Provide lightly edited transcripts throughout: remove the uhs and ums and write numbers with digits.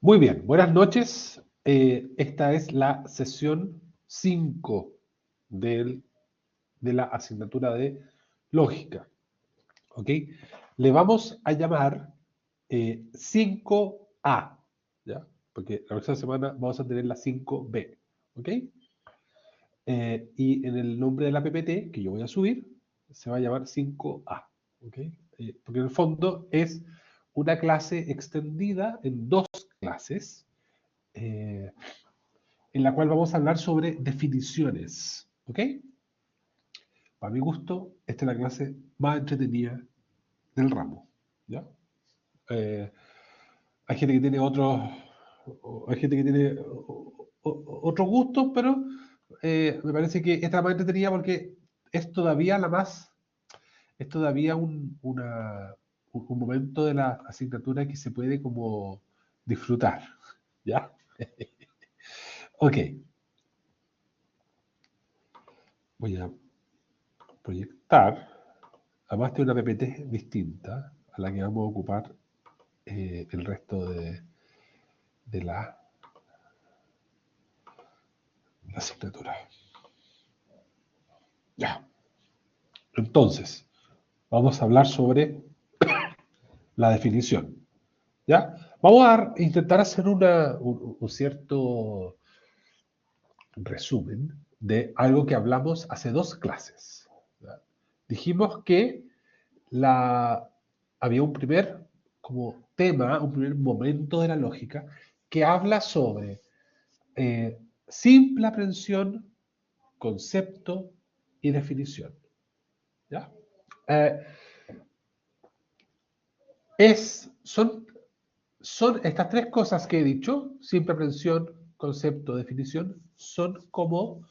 Muy bien, buenas noches. Esta es la sesión 5 de la asignatura de lógica. ¿Ok? Le vamos a llamar 5A, ¿ya? Porque la próxima semana vamos a tener la 5B. ¿Ok? Y en el nombre de la PPT que yo voy a subir, se va a llamar 5A. ¿Ok? Porque en el fondo es una clase extendida en dos clases. eh, en la cual vamos a hablar sobre definiciones. ¿Ok? Para mi gusto, esta es la clase más entretenida del ramo. ¿Ya? Eh, hay gente que tiene otros, hay gente que tiene otros gustos, pero me parece que esta es la más entretenida porque es todavía la más, es todavía un momento de la asignatura que se puede como disfrutar. ¿Ya? Ok, voy a proyectar. Además tiene una PPT distinta a la que vamos a ocupar el resto de la asignatura. Ya. Entonces, vamos a hablar sobre la definición. ¿Ya? Vamos a intentar hacer un cierto resumen de algo que hablamos hace dos clases. ¿Ya? Dijimos que había un primer como tema, un primer momento de la lógica que habla sobre simple aprehensión, concepto y definición. ¿Ya? Eh, son, son estas tres cosas que he dicho, simple aprehensión, concepto, definición, son como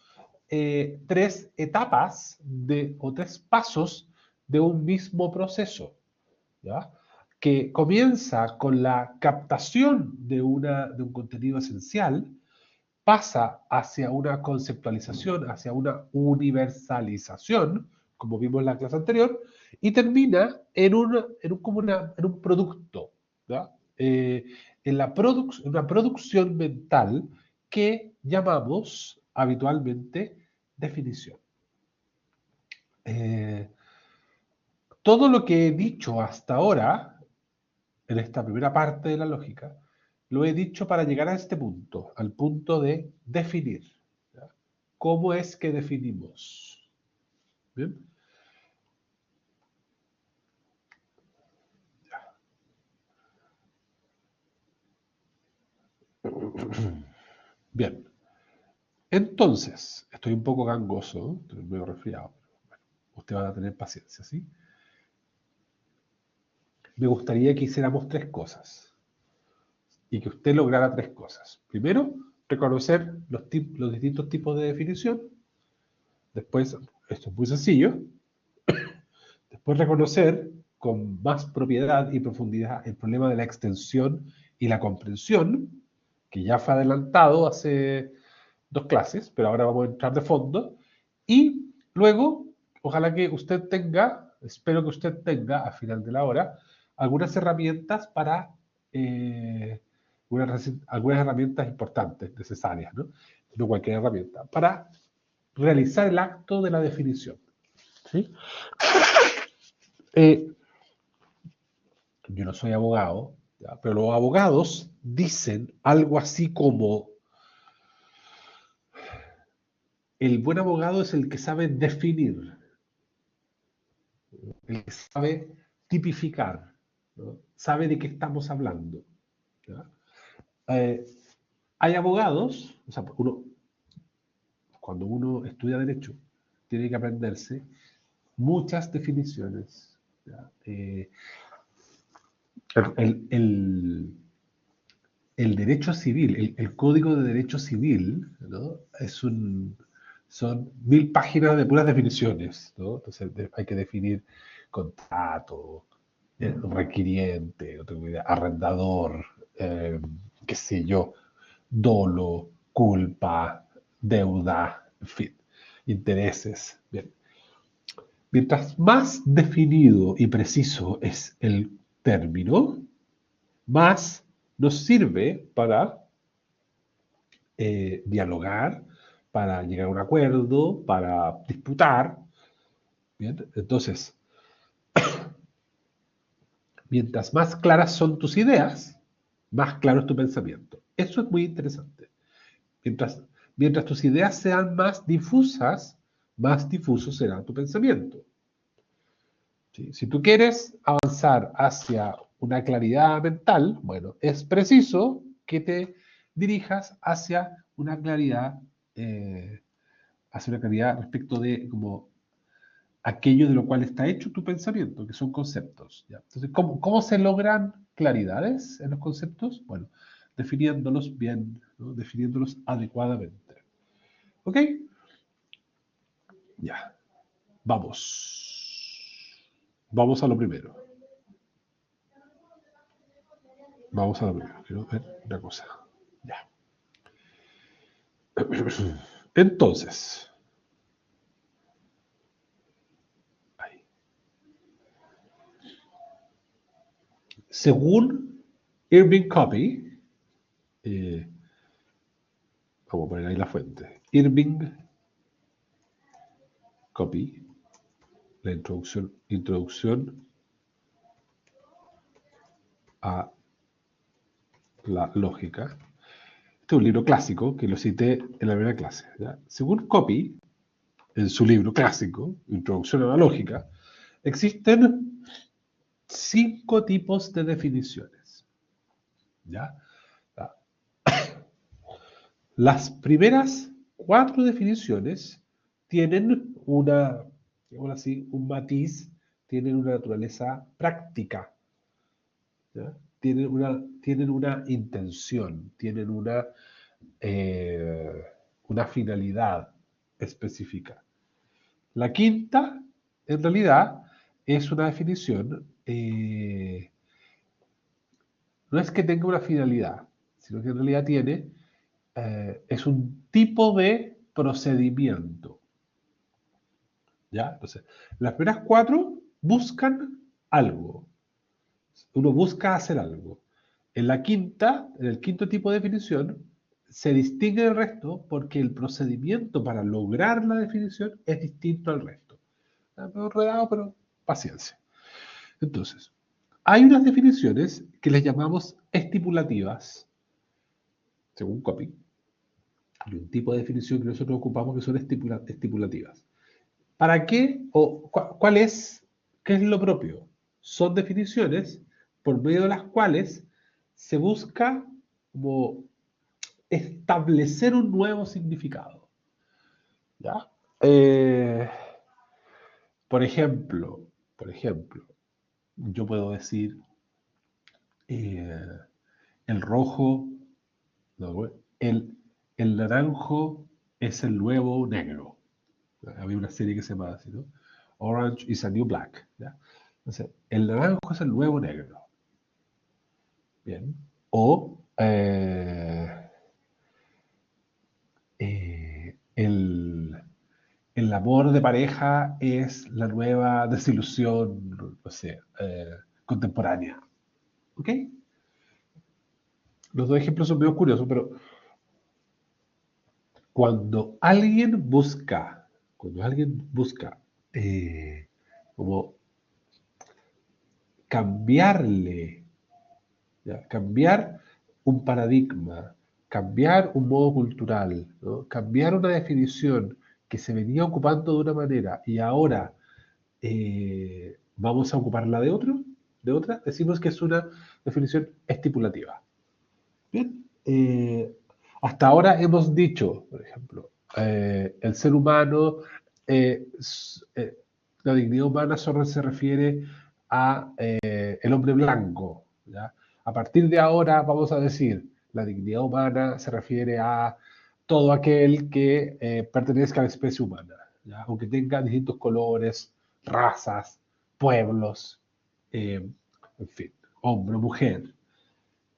tres etapas o tres pasos de un mismo proceso. ¿Ya? Que comienza con la captación de un contenido esencial, pasa hacia una conceptualización, hacia una universalización, como vimos en la clase anterior, y termina en un producto, ¿ya? En una producción mental que llamamos habitualmente definición. Eh, Todo lo que he dicho hasta ahora, en esta primera parte de la lógica, lo he dicho para llegar a este punto, al punto de definir. ¿Ya? ¿Cómo es que definimos? ¿Bien? Bien. Entonces, estoy un poco gangoso, estoy medio resfriado. Bueno, usted va a tener paciencia, ¿sí? Me gustaría que hiciéramos tres cosas y que usted lograra tres cosas. Primero, reconocer los distintos tipos de definición. Después, esto es muy sencillo. Después, reconocer con más propiedad y profundidad el problema de la extensión y la comprensión, que ya fue adelantado hace dos clases, pero ahora vamos a entrar de fondo. Y luego, ojalá que usted tenga, espero que usted tenga al final de la hora, algunas herramientas para, algunas herramientas importantes, necesarias, ¿no? No cualquier herramienta, para realizar el acto de la definición. ¿Sí? Eh, yo no soy abogado, ¿ya? Pero los abogados dicen algo así como el buen abogado es el que sabe definir, el que sabe tipificar, ¿no? Sabe de qué estamos hablando. ¿Ya? Eh, Hay abogados, o sea, cuando uno estudia derecho, tiene que aprenderse muchas definiciones. ¿Ya? El, el, el derecho civil, el Código de Derecho Civil, ¿no? Son 1000 páginas de puras definiciones, ¿no? Entonces hay que definir contrato, requiriente, no tengo idea, arrendador, qué sé yo, dolo, culpa, deuda, en fin, intereses. Bien. Mientras más definido y preciso es el término, más nos sirve para dialogar, para llegar a un acuerdo, para disputar. Bien, entonces, mientras más claras son tus ideas, más claro es tu pensamiento. Eso es muy interesante. Mientras, mientras tus ideas sean más difuso será tu pensamiento. ¿Sí? Si tú quieres avanzar hacia una claridad mental, bueno, es preciso que te dirijas hacia una claridad respecto de como aquello de lo cual está hecho tu pensamiento, que son conceptos. ¿Ya? Entonces, ¿cómo se logran claridades en los conceptos? Bueno, definiéndolos bien, ¿no? Definiéndolos adecuadamente. ¿Ok? Ya, vamos. Vamos a lo primero. Vamos a lo primero. Quiero ver una cosa. Ya. Entonces, ahí. Según Irving Copy, eh, vamos a poner ahí la fuente. Irving Copy, la introducción a la lógica. Este es un libro clásico que lo cité en la primera clase. ¿Ya? Según Copy, en su libro clásico, Introducción a la lógica, existen 5 tipos de definiciones. ¿Ya? Las primeras 4 definiciones tienen digamos así, un matiz, tienen una naturaleza práctica, ¿ya? Tienen una intención, tienen una finalidad específica. La quinta, en realidad, es una definición, no es que tenga una finalidad, sino que en realidad es un tipo de procedimiento. ¿Ya? Entonces, las primeras 4 buscan algo. Uno busca hacer algo. En el quinto tipo de definición, se distingue del resto porque el procedimiento para lograr la definición es distinto al resto. Está medio enredado, pero paciencia. Entonces, hay unas definiciones que les llamamos estipulativas, según Copy. Hay un tipo de definición que nosotros ocupamos que son estipulativas. ¿Para qué o qué es lo propio? Son definiciones por medio de las cuales se busca como establecer un nuevo significado. ¿Ya? Eh, por ejemplo, yo puedo decir eh, el rojo, no, el naranjo es el nuevo negro. Había una serie que se llamaba así, ¿no? Orange is a new black. ¿Ya? Entonces, el naranjo es el nuevo negro. Bien. O el amor de pareja es la nueva desilusión, no sé, contemporánea. ¿Ok? Los dos ejemplos son medio curiosos, pero cuando alguien busca como cambiarle, ¿ya? Cambiar un paradigma, cambiar un modo cultural, ¿no? Cambiar una definición que se venía ocupando de una manera y ahora vamos a ocuparla de otra, decimos que es una definición estipulativa. Bien, hasta ahora hemos dicho, por ejemplo, el ser humano, la dignidad humana solo se refiere a el hombre blanco, ¿ya? A partir de ahora vamos a decir, la dignidad humana se refiere a todo aquel que pertenezca a la especie humana, ¿ya? Aunque tenga distintos colores, razas, pueblos, en fin, hombre o mujer,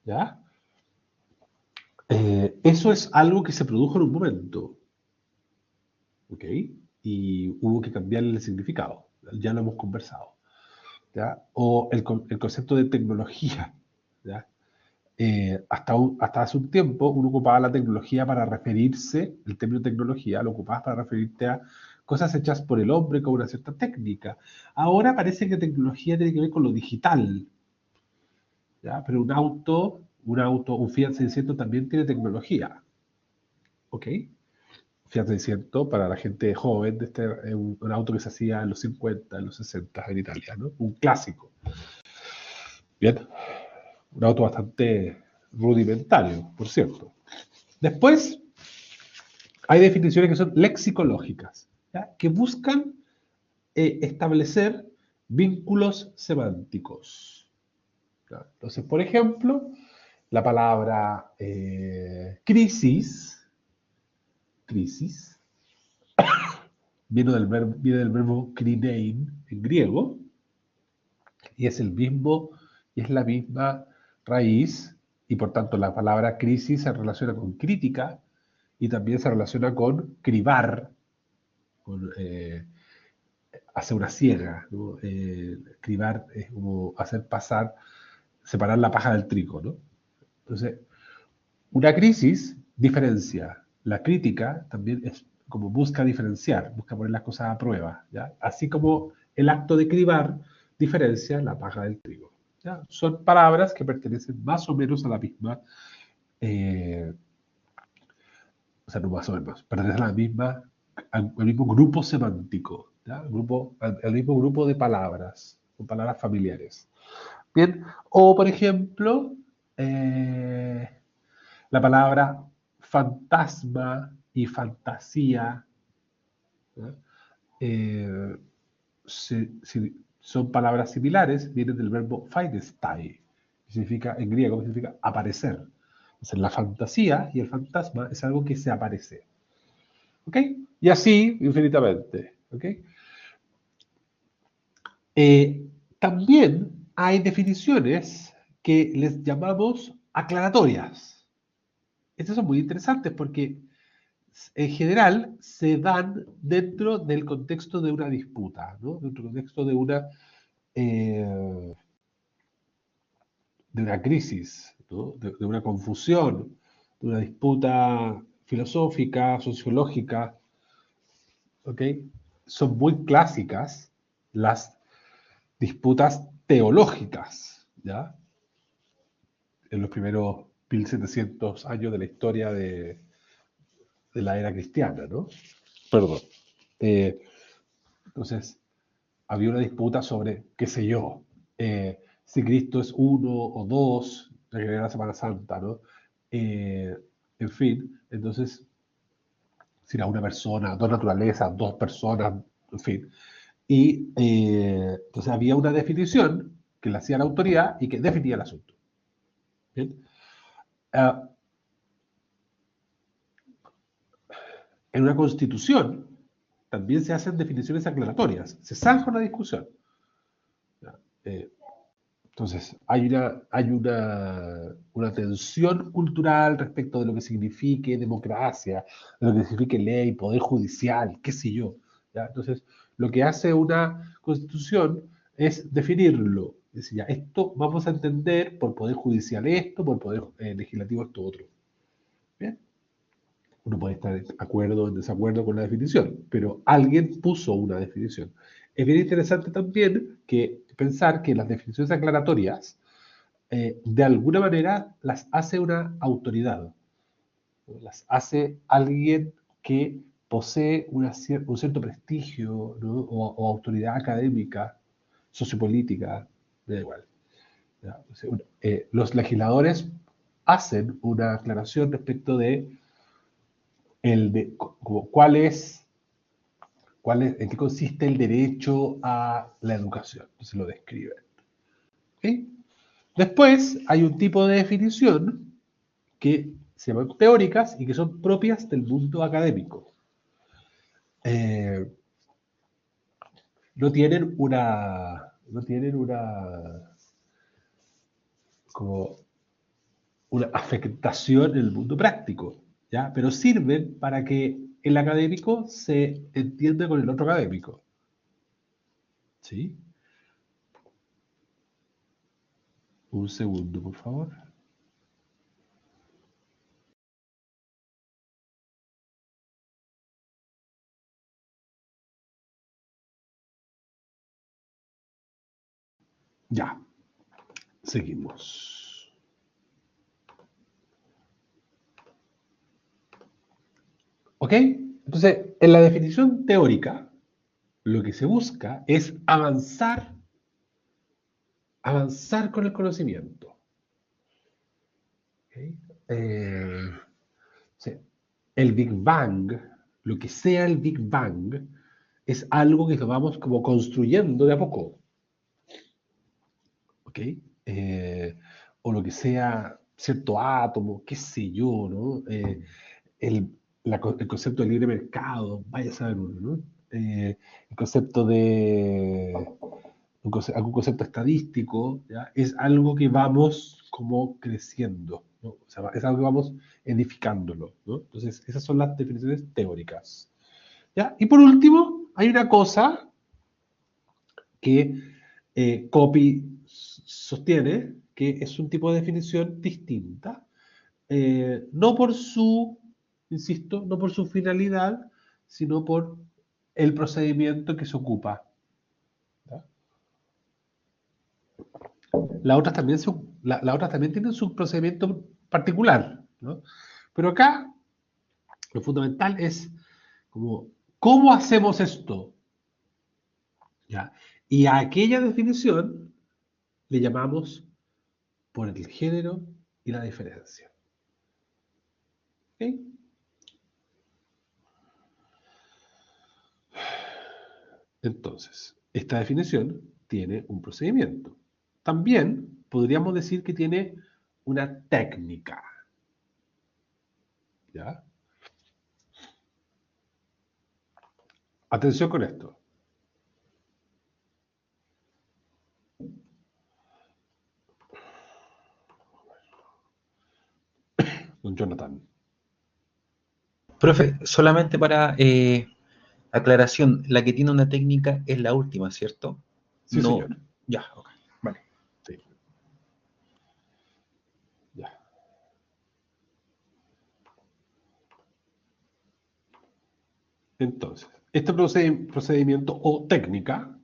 ¿ya? Eso es algo que se produjo en un momento, ¿ok? Y hubo que cambiarle el significado, ya lo hemos conversado, ¿ya? O el concepto de tecnología, ¿ya? hasta hace un tiempo uno ocupaba la tecnología para referirse, el término tecnología lo ocupabas para referirte a cosas hechas por el hombre con una cierta técnica. Ahora parece que tecnología tiene que ver con lo digital, ¿ya? Pero un Fiat 600 también tiene tecnología, ¿ok? Fiat 600 para la gente joven, es un auto que se hacía en los 50, en los 60 en Italia, ¿no? Un clásico. Bien, un auto bastante rudimentario, por cierto. Después, hay definiciones que son lexicológicas, ¿ya? Que buscan establecer vínculos semánticos, ¿ya? Entonces, por ejemplo, la palabra crisis, viene del verbo krinein en griego, y es la misma raíz, y por tanto la palabra crisis se relaciona con crítica y también se relaciona con cribar, con hacer una siega, ¿no? Cribar es como hacer pasar, separar la paja del trigo, ¿no? Entonces, una crisis diferencia. La crítica también es como busca diferenciar, busca poner las cosas a prueba, ¿ya? Así como el acto de cribar diferencia la paja del trigo, ¿ya? Son palabras que pertenecen más o menos a la misma, eh, o sea, no más o menos, pertenecen a la misma, al mismo grupo semántico, ¿ya? Al mismo grupo de palabras, con palabras familiares. Bien, o por ejemplo, eh, la palabra fantasma y fantasía, ¿ya? Eh, son palabras similares, vienen del verbo phainestai, que significa, en griego significa aparecer. Entonces, la fantasía y el fantasma es algo que se aparece. ¿Ok? Y así infinitamente. ¿Ok? También hay definiciones que les llamamos aclaratorias. Estas son muy interesantes porque en general se dan dentro del contexto de una disputa, ¿no? Dentro del contexto eh, de una crisis, ¿no? De una confusión, de una disputa filosófica, sociológica, ¿ok? Son muy clásicas las disputas teológicas, ¿ya? En los primeros 1700 años de la historia de la era cristiana, ¿no? Perdón. Eh, entonces, había una disputa sobre, qué sé yo, si Cristo es uno o dos, la que era la Semana Santa, ¿no? En fin, entonces, si era una persona, dos naturalezas, dos personas, en fin. Y entonces había una definición que la hacía la autoridad y que definía el asunto. ¿Bien? Ah, en una constitución también se hacen definiciones aclaratorias, se zanja una discusión. ¿Ya? Entonces, una tensión cultural respecto de lo que signifique democracia, de lo que signifique ley, poder judicial, qué sé yo, ¿ya? Entonces, lo que hace una constitución es definirlo. Es decir, ya, esto vamos a entender por poder judicial esto, por poder legislativo esto otro. ¿Bien? Uno puede estar de acuerdo o en desacuerdo con la definición, pero alguien puso una definición. Es bien interesante también pensar que las definiciones aclaratorias, de alguna manera, las hace una autoridad, ¿no? Las hace alguien que posee un cierto prestigio, ¿no? O autoridad académica, sociopolítica, da igual. ¿Ya? O sea, los legisladores hacen una aclaración respecto de como en qué consiste el derecho a la educación. Entonces lo describen. ¿Ok? Después hay un tipo de definición que se llaman teóricas y que son propias del mundo académico. Eh, no tienen como una afectación en el mundo práctico, ¿ya? Pero sirven para que el académico se entienda con el otro académico. ¿Sí? Un segundo, por favor. Ya, seguimos. ¿Ok? Entonces, en la definición teórica, lo que se busca es avanzar con el conocimiento. ¿Ok? Eh, sí. El Big Bang, lo que sea el Big Bang, es algo que vamos como construyendo de a poco. ¿Ok? O lo que sea cierto átomo, qué sé yo, ¿no? El, el concepto de libre mercado, vaya a saber uno, ¿no? El concepto de algún concepto estadístico, ¿ya? Es algo que vamos como creciendo, ¿no? O sea, es algo que vamos edificándolo, ¿no? Entonces, esas son las definiciones teóricas, ¿ya? Y por último, hay una cosa que Copy sostiene, que es un tipo de definición distinta, no por su, insisto, no por su finalidad, sino por el procedimiento que se ocupa. ¿Ya? Las otras también, las otras también tienen su procedimiento particular, ¿no? Pero acá lo fundamental es como, ¿cómo hacemos esto? ¿Ya? Y a aquella definición le llamamos por el género y la diferencia. ¿Ok? Entonces, esta definición tiene un procedimiento. También podríamos decir que tiene una técnica. ¿Ya? Atención con esto. Don Jonathan. Profe, solamente para aclaración, la que tiene una técnica es la última, ¿cierto? Sí, No, señor. ya, ok, vale. Sí. Ya. Entonces, este procedimiento o técnica,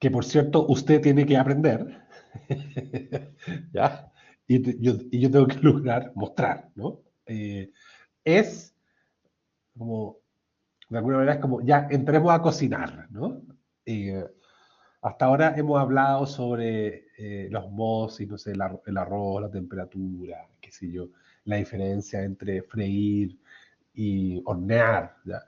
que por cierto usted tiene que aprender, ¿ya? Y yo tengo que lograr mostrar, ¿no? Es como, de alguna manera es como, ya entremos a cocinar, ¿no? Eh, Hasta ahora hemos hablado sobre la osmosis, no sé, el arroz, la temperatura, qué sé yo, la diferencia entre freír y hornear, ¿ya?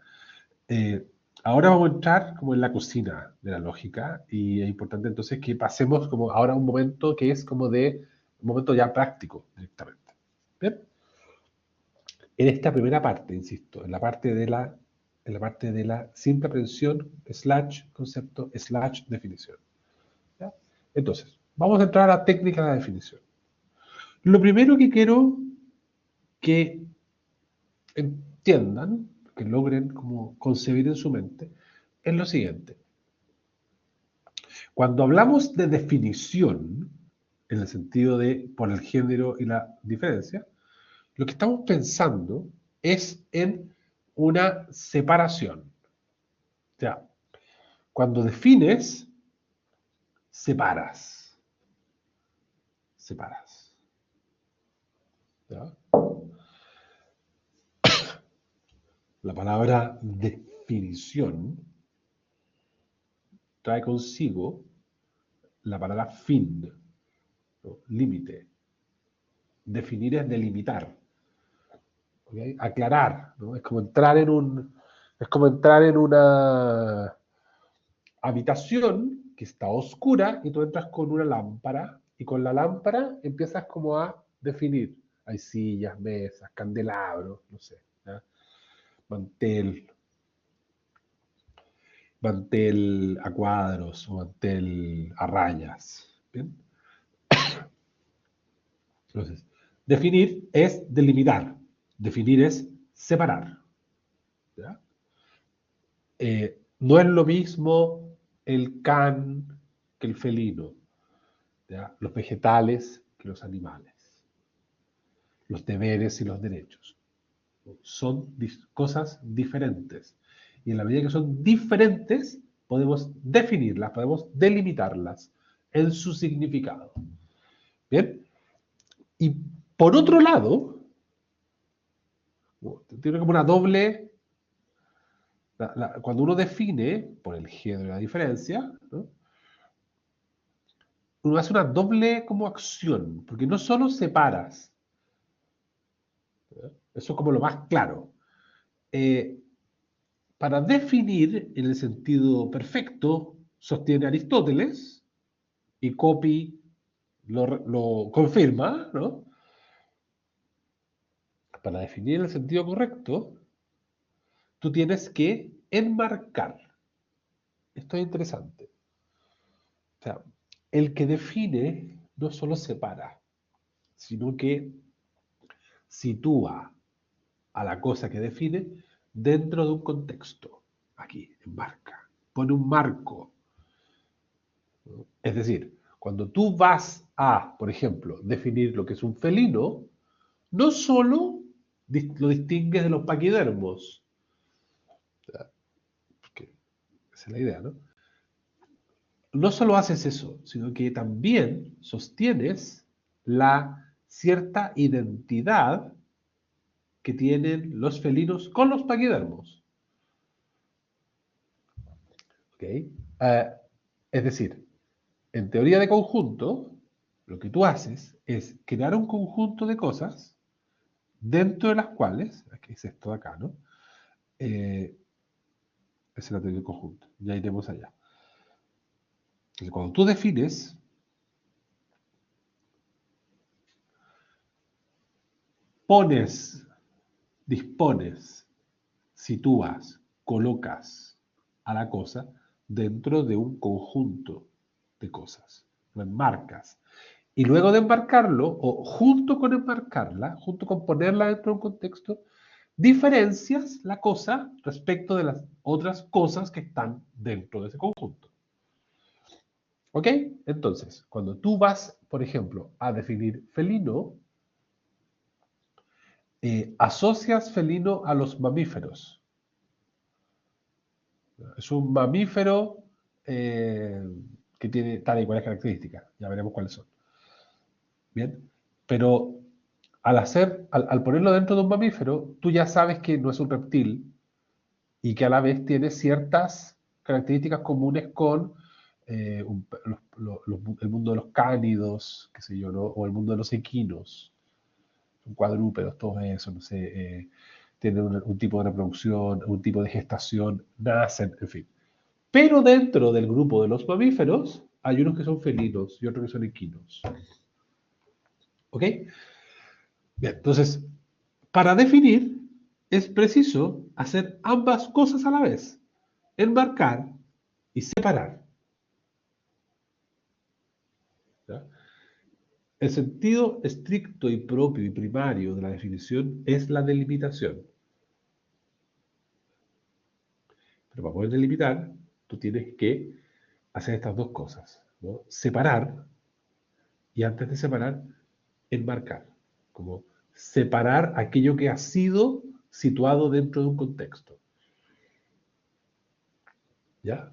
Eh, Ahora vamos a entrar como en la cocina de la lógica y es importante entonces que pasemos como ahora a un momento que es como de un momento ya práctico directamente. ¿Bien? En esta primera parte, insisto, en la parte de la simple aprehensión, slash concepto, slash definición. ¿Ya? Entonces, vamos a entrar a la técnica de la definición. Lo primero que quiero que entiendan, que logren como concebir en su mente, es lo siguiente. Cuando hablamos de definición, en el sentido de por el género y la diferencia, lo que estamos pensando es en una separación. O sea, cuando defines, separas. Separas. ¿Ya? La palabra definición trae consigo la palabra fin, ¿no? Límite. Definir es delimitar, ¿okay? Aclarar, ¿no? Es como entrar en una habitación que está oscura y tú entras con una lámpara y con la lámpara empiezas como a definir. Hay sillas, mesas, candelabros, no sé, ¿ya? Mantel, mantel a cuadros o mantel a rayas. ¿Bien? Entonces, definir es delimitar, definir es separar. ¿Ya? No es lo mismo el can que el felino, ¿ya? Los vegetales que los animales, los deberes y los derechos. Son cosas diferentes. Y en la medida que son diferentes, podemos definirlas, podemos delimitarlas en su significado. ¿Bien? Y por otro lado, tiene como una doble, cuando uno define, por el género de la diferencia, ¿no? Uno hace una doble como acción, porque no solo separas, ¿no? Eso es como lo más claro. Para definir en el sentido perfecto, sostiene Aristóteles, y Copy lo confirma, ¿no? Para definir en el sentido correcto, tú tienes que enmarcar. Esto es interesante. O sea, el que define no solo separa, sino que sitúa a la cosa que define dentro de un contexto. Aquí, enmarca. Pone un marco. Es decir, cuando tú vas a, por ejemplo, definir lo que es un felino, no solo lo distingues de los paquidermos, porque esa es la idea, ¿no? No solo haces eso, sino que también sostienes la cierta identidad que tienen los felinos con los paquidermos. ¿Ok? Es decir, en teoría de conjunto, lo que tú haces es crear un conjunto de cosas dentro de las cuales, aquí es esto de acá, ¿no? Esa es la teoría del conjunto, ya iremos allá. Entonces, cuando tú defines, pones, dispones, sitúas, colocas a la cosa dentro de un conjunto de cosas, lo enmarcas. Y luego de embarcarlo, o junto con embarcarla, junto con ponerla dentro de un contexto, diferencias la cosa respecto de las otras cosas que están dentro de ese conjunto. ¿Ok? Entonces, cuando tú vas, por ejemplo, a definir felino, asocias felino a los mamíferos. Es un mamífero que tiene tal y cual características. Ya veremos cuáles son. Bien, pero al ponerlo dentro de un mamífero, tú ya sabes que no es un reptil y que a la vez tiene ciertas características comunes con el mundo de los cánidos, qué sé yo, ¿no? O el mundo de los equinos, son cuadrúpedos, todos esos, no sé, tienen un tipo de reproducción, un tipo de gestación, nacen, en fin. Pero dentro del grupo de los mamíferos hay unos que son felinos y otros que son equinos. ¿Ok? Bien, entonces, para definir es preciso hacer ambas cosas a la vez, enmarcar y separar. ¿Ya? El sentido estricto y propio y primario de la definición es la delimitación. Pero para poder delimitar, tú tienes que hacer estas dos cosas, ¿no? Separar y antes de separar, enmarcar. Como separar aquello que ha sido situado dentro de un contexto. ¿Ya?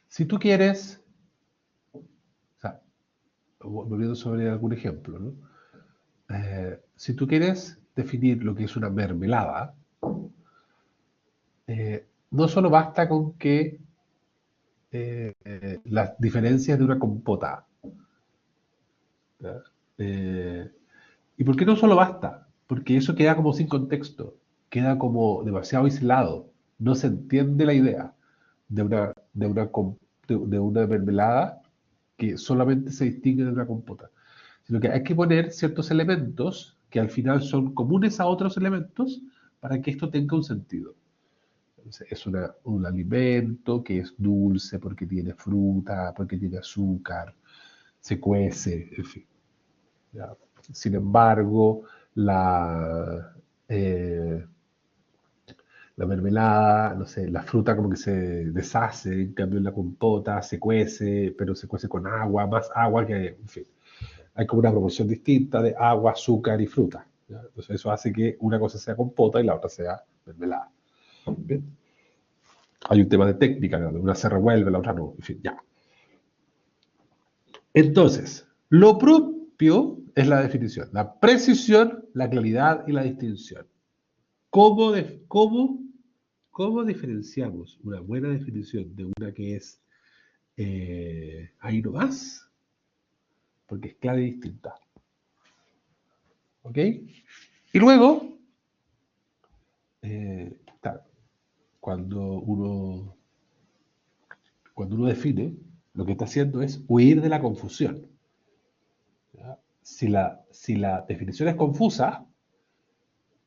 Si tú quieres, o sea, volviendo sobre algún ejemplo, ¿no? Si tú quieres definir lo que es una mermelada, no solo basta con que las diferencias de una compota. ¿Ya? ¿Y por qué no solo basta? Porque eso queda como sin contexto, queda como demasiado aislado, no se entiende la idea de una mermelada que solamente se distingue de una compota, sino que hay que poner ciertos elementos que al final son comunes a otros elementos para que esto tenga un sentido. Entonces, es un alimento que es dulce porque tiene fruta, porque tiene azúcar, se cuece, en fin. ¿Ya? Sin embargo, eh, la mermelada, no sé, la fruta como que se deshace, en cambio en la compota se cuece, pero se cuece con agua, más agua que, en fin. Hay como una proporción distinta de agua, azúcar y fruta. ¿Ya? Entonces eso hace que una cosa sea compota y la otra sea mermelada. Bien. Hay un tema de técnica, ¿no? Una se revuelve, la otra no, en fin, ya. Entonces, lo propio es la definición, la precisión, la claridad y la distinción. ¿Cómo, cómo diferenciamos una buena definición de una que es ahí nomás? Porque es clara y distinta. ¿Ok? Y luego, claro, cuando uno define, lo que está haciendo es huir de la confusión. ¿Ya? Si la definición es confusa,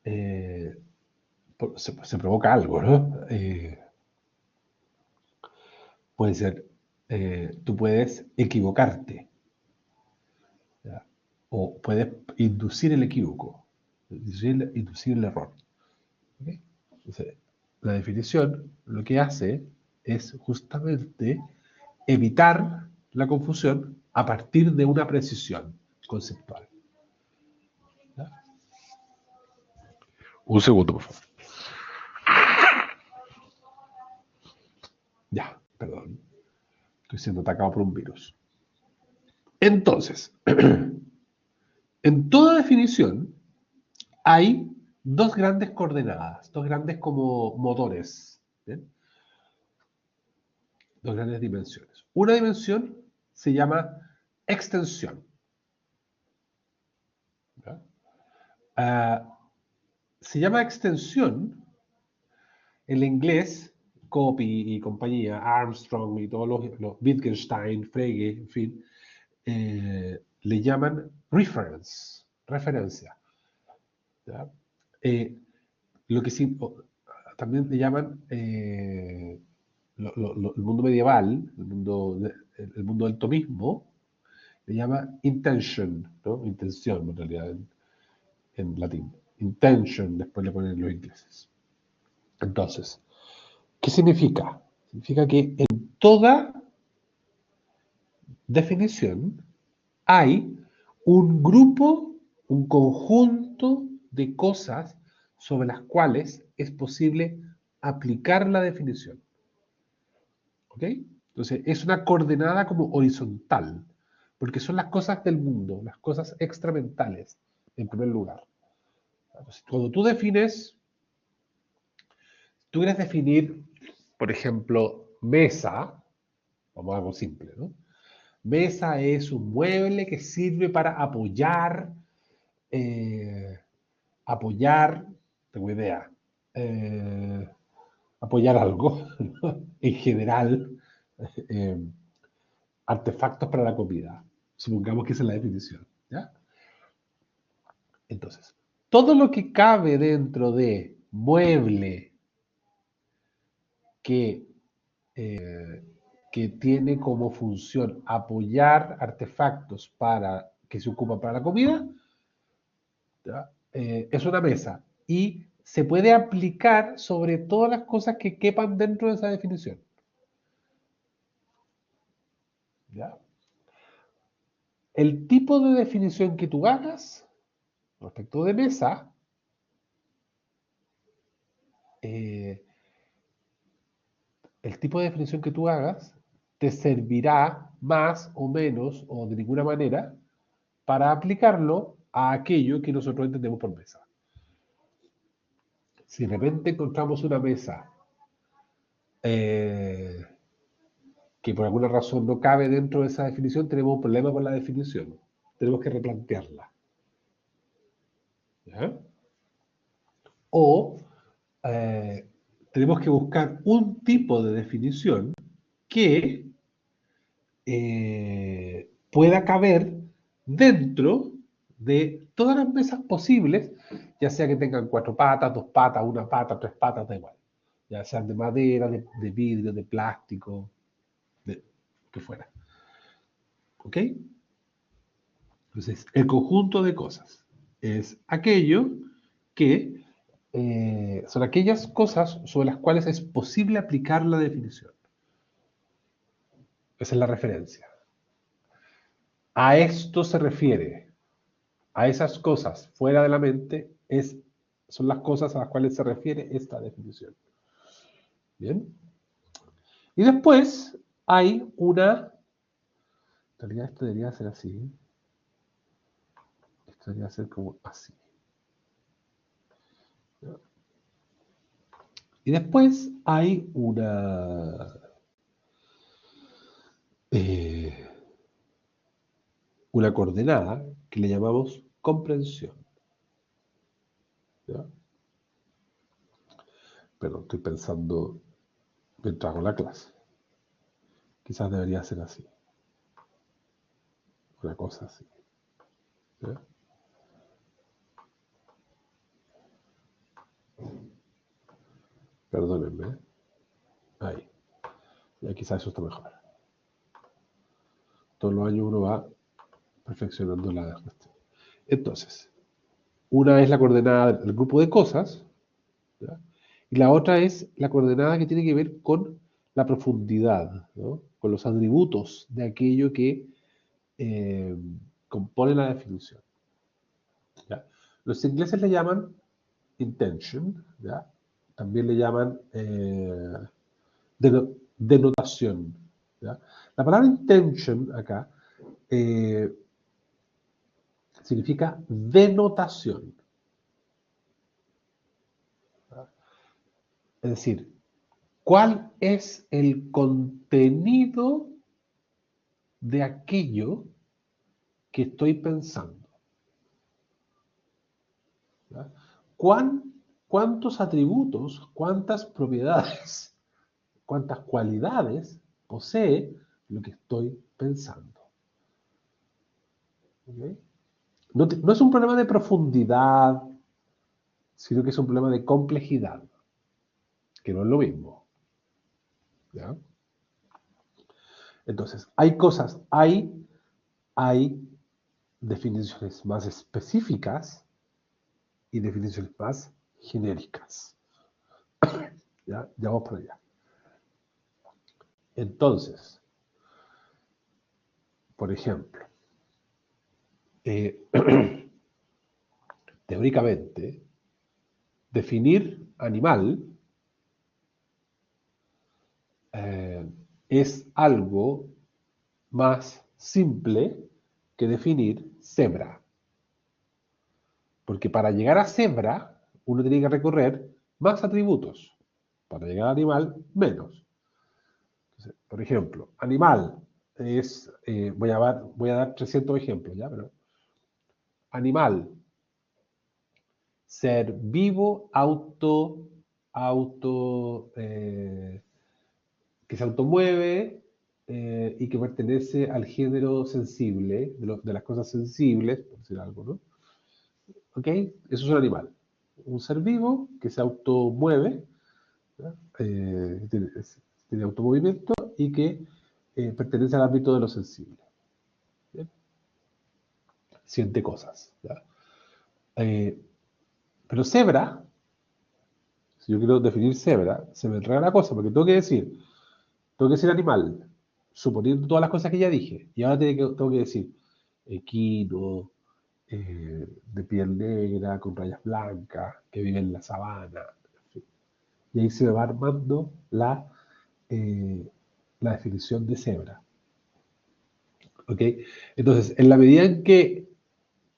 se provoca algo, ¿no? Puede ser, tú puedes equivocarte, ¿ya? O puedes inducir el equívoco, inducir el error. ¿Ok? Entonces, la definición lo que hace es justamente evitar la confusión a partir de una precisión conceptual. ¿Ya? Un segundo, por favor. Ya, perdón. Estoy siendo atacado por un virus. Entonces, en toda definición hay dos grandes coordenadas, dos grandes como motores, ¿bien? Dos grandes dimensiones. Una dimensión se llama extensión. ¿Ya? Se llama extensión en inglés, Copy y compañía, Armstrong y todos los Wittgenstein, Frege, en fin, le llaman reference, referencia. ¿Ya? Lo que sí, también le llaman el mundo medieval, el mundo del tomismo, le llama intention, ¿no? Intención en realidad en latín. Intention, después le ponen los ingleses. Entonces, ¿qué significa? Significa que en toda definición hay un grupo, un conjunto de cosas sobre las cuales es posible aplicar la definición. ¿Ok? Entonces, es una coordenada como horizontal, porque son las cosas del mundo, las cosas extramentales, en primer lugar. Entonces, cuando tú quieres definir, por ejemplo, mesa, vamos a algo simple, ¿no? Mesa es un mueble que sirve para apoyar, apoyar, tengo idea, apoyar algo, ¿no? En general, eh, artefactos para la comida. Supongamos que esa es la definición, ¿ya? Entonces, todo lo que cabe dentro de mueble que, que tiene como función apoyar artefactos para, que se ocupan para la comida, es una mesa y se puede aplicar sobre todas las cosas que quepan dentro de esa definición. ¿Ya? El tipo de definición que tú hagas respecto de mesa el tipo de definición que tú hagas te servirá más o menos o de ninguna manera para aplicarlo a aquello que nosotros entendemos por mesa. Si de repente encontramos una mesa que por alguna razón no cabe dentro de esa definición, tenemos un problema con la definición. Tenemos que replantearla. ¿Ya? O tenemos que buscar un tipo de definición que pueda caber dentro de todas las mesas posibles, ya sea que tengan 4 patas, 2 patas, 1 pata, 3 patas, da igual. Ya sean de madera, de vidrio, de plástico, de que fuera. ¿Ok? Entonces, el conjunto de cosas es aquello que son aquellas cosas sobre las cuales es posible aplicar la definición. Esa es la referencia. A esto se refiere. A esas cosas fuera de la mente son las cosas a las cuales se refiere esta definición. ¿Bien? Y después hay una... En realidad esto debería ser así. Esto debería ser como así. Y después hay eh, una coordenada que le llamamos comprensión. ¿Ya? Pero estoy pensando mientras hago la clase. Quizás debería ser así. Una cosa así. ¿Ya? Perdónenme. Ahí. Ya quizás eso está mejor. Todos los años uno va perfeccionando la cuestión. Entonces, una es la coordenada del grupo de cosas, ¿ya? Y la otra es la coordenada que tiene que ver con la profundidad, ¿no? Con los atributos de aquello que eh, compone la definición. ¿Ya? Los ingleses le llaman intention, ¿ya? También le llaman denotación. ¿Ya? La palabra intention acá eh, significa denotación. ¿Ya? Es decir, ¿cuál es el contenido de aquello que estoy pensando? ¿Ya? ¿Cuántos atributos, cuántas propiedades, cuántas cualidades posee lo que estoy pensando? ¿Okay? No es un problema de profundidad, sino que es un problema de complejidad, que no es lo mismo. ¿Ya? Entonces, hay definiciones más específicas y definiciones más genéricas. ¿Ya? Ya vamos para allá. Entonces, por ejemplo, teóricamente, definir animal eh, es algo más simple que definir cebra. Porque para llegar a cebra, uno tiene que recorrer más atributos. Para llegar a animal, menos. Entonces, por ejemplo, animal es, voy a dar 300 ejemplos, ¿ya? Pero animal, ser vivo, que se automueve y que pertenece al género sensible, de las cosas sensibles, por decir algo, ¿no? ¿Ok? Eso es un animal. Un ser vivo que se automueve, ¿ya? Tiene automovimiento y que pertenece al ámbito de lo sensible. ¿Bien? Siente cosas. ¿Ya? Eh, pero cebra, si yo quiero definir cebra, se me enreda la cosa, porque tengo que decir animal, suponiendo todas las cosas que ya dije, y ahora tengo que decir equino, de piel negra, con rayas blancas, que vive en la sabana, en fin. Y ahí se me va armando eh, la definición de cebra. ¿Ok? Entonces, en la medida en que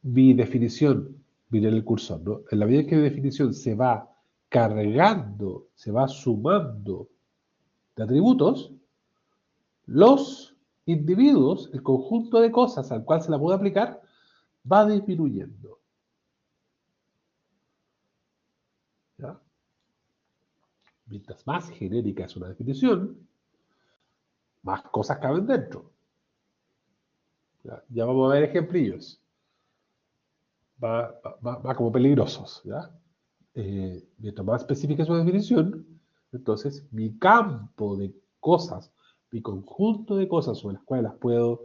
mi definición, miren el cursor, ¿no? En la medida en que mi definición se va cargando, se va sumando de atributos, los individuos, el conjunto de cosas al cual se la puede aplicar, va disminuyendo. ¿Ya? Mientras más genérica es una definición, más cosas caben dentro. Ya vamos a ver ejemplillos. Va como peligrosos. ¿Ya? Mientras más específica es una definición, entonces mi campo de cosas, mi conjunto de cosas sobre las cuales las puedo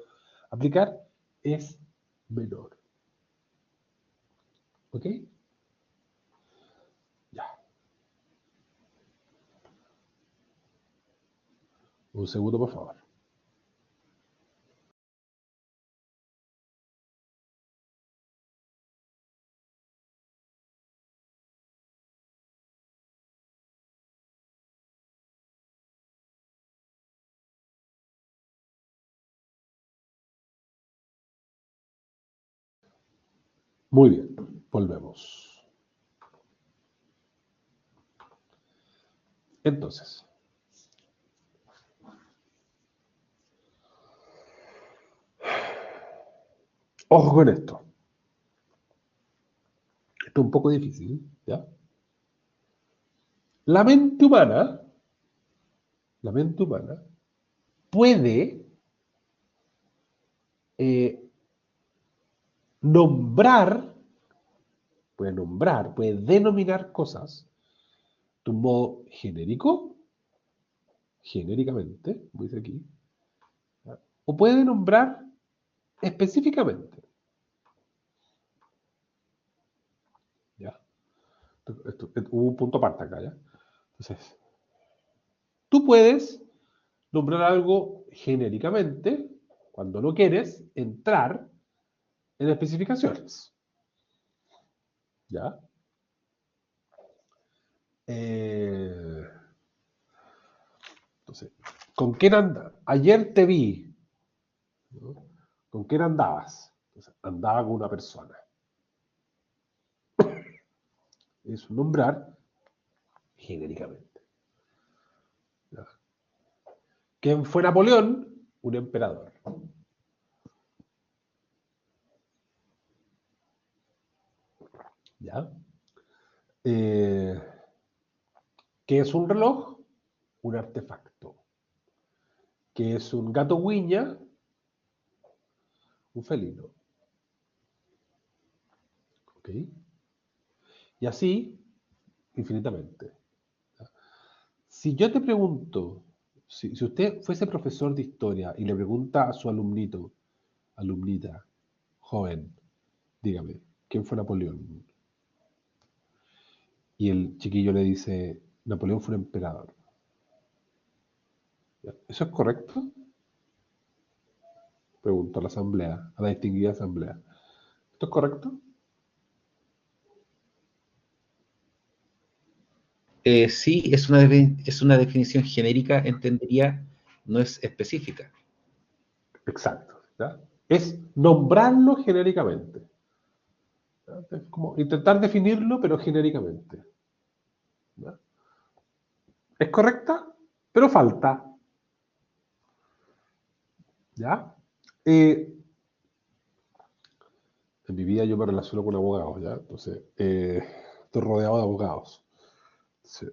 aplicar es menor. ¿Ok? Ya. Un segundo, por favor. Muy bien, volvemos. Entonces, ojo con esto. Esto es un poco difícil, ¿ya? La mente humana puede eh, nombrar, puede denominar cosas de un modo genérico, genéricamente, como dice aquí, ¿ya? O puede nombrar específicamente, ¿ya? Hubo un punto aparte acá, ¿ya? Entonces, tú puedes nombrar algo genéricamente cuando no quieres entrar en especificaciones, ¿ya? Eh, entonces, ¿con quién andas? Ayer te vi, ¿no? ¿Con quién andabas? Entonces, andaba con una persona. Es nombrar genéricamente, ¿ya? ¿Quién fue Napoleón? Un emperador, ¿ya? Eh, ¿Qué es un reloj? Un artefacto. ¿Qué es un gato guiña? Un felino. ¿Ok? Y así, infinitamente. Si yo te pregunto, si usted fuese profesor de historia y le pregunta a su alumnito, alumnita, joven, dígame, ¿quién fue Napoleón? Y el chiquillo le dice, Napoleón fue un emperador. ¿Ya? ¿Eso es correcto? Preguntó a la asamblea, a la distinguida asamblea. ¿Esto es correcto? Sí, es una definición genérica, entendería, no es específica. Exacto. ¿Ya? Es nombrarlo genéricamente. ¿Ya? Es como intentar definirlo, pero genéricamente. ¿Ya? ¿Es correcta? Pero falta. ¿Ya? Eh, en mi vida yo me relaciono con abogados, ¿ya? Entonces, estoy rodeado de abogados. Sí,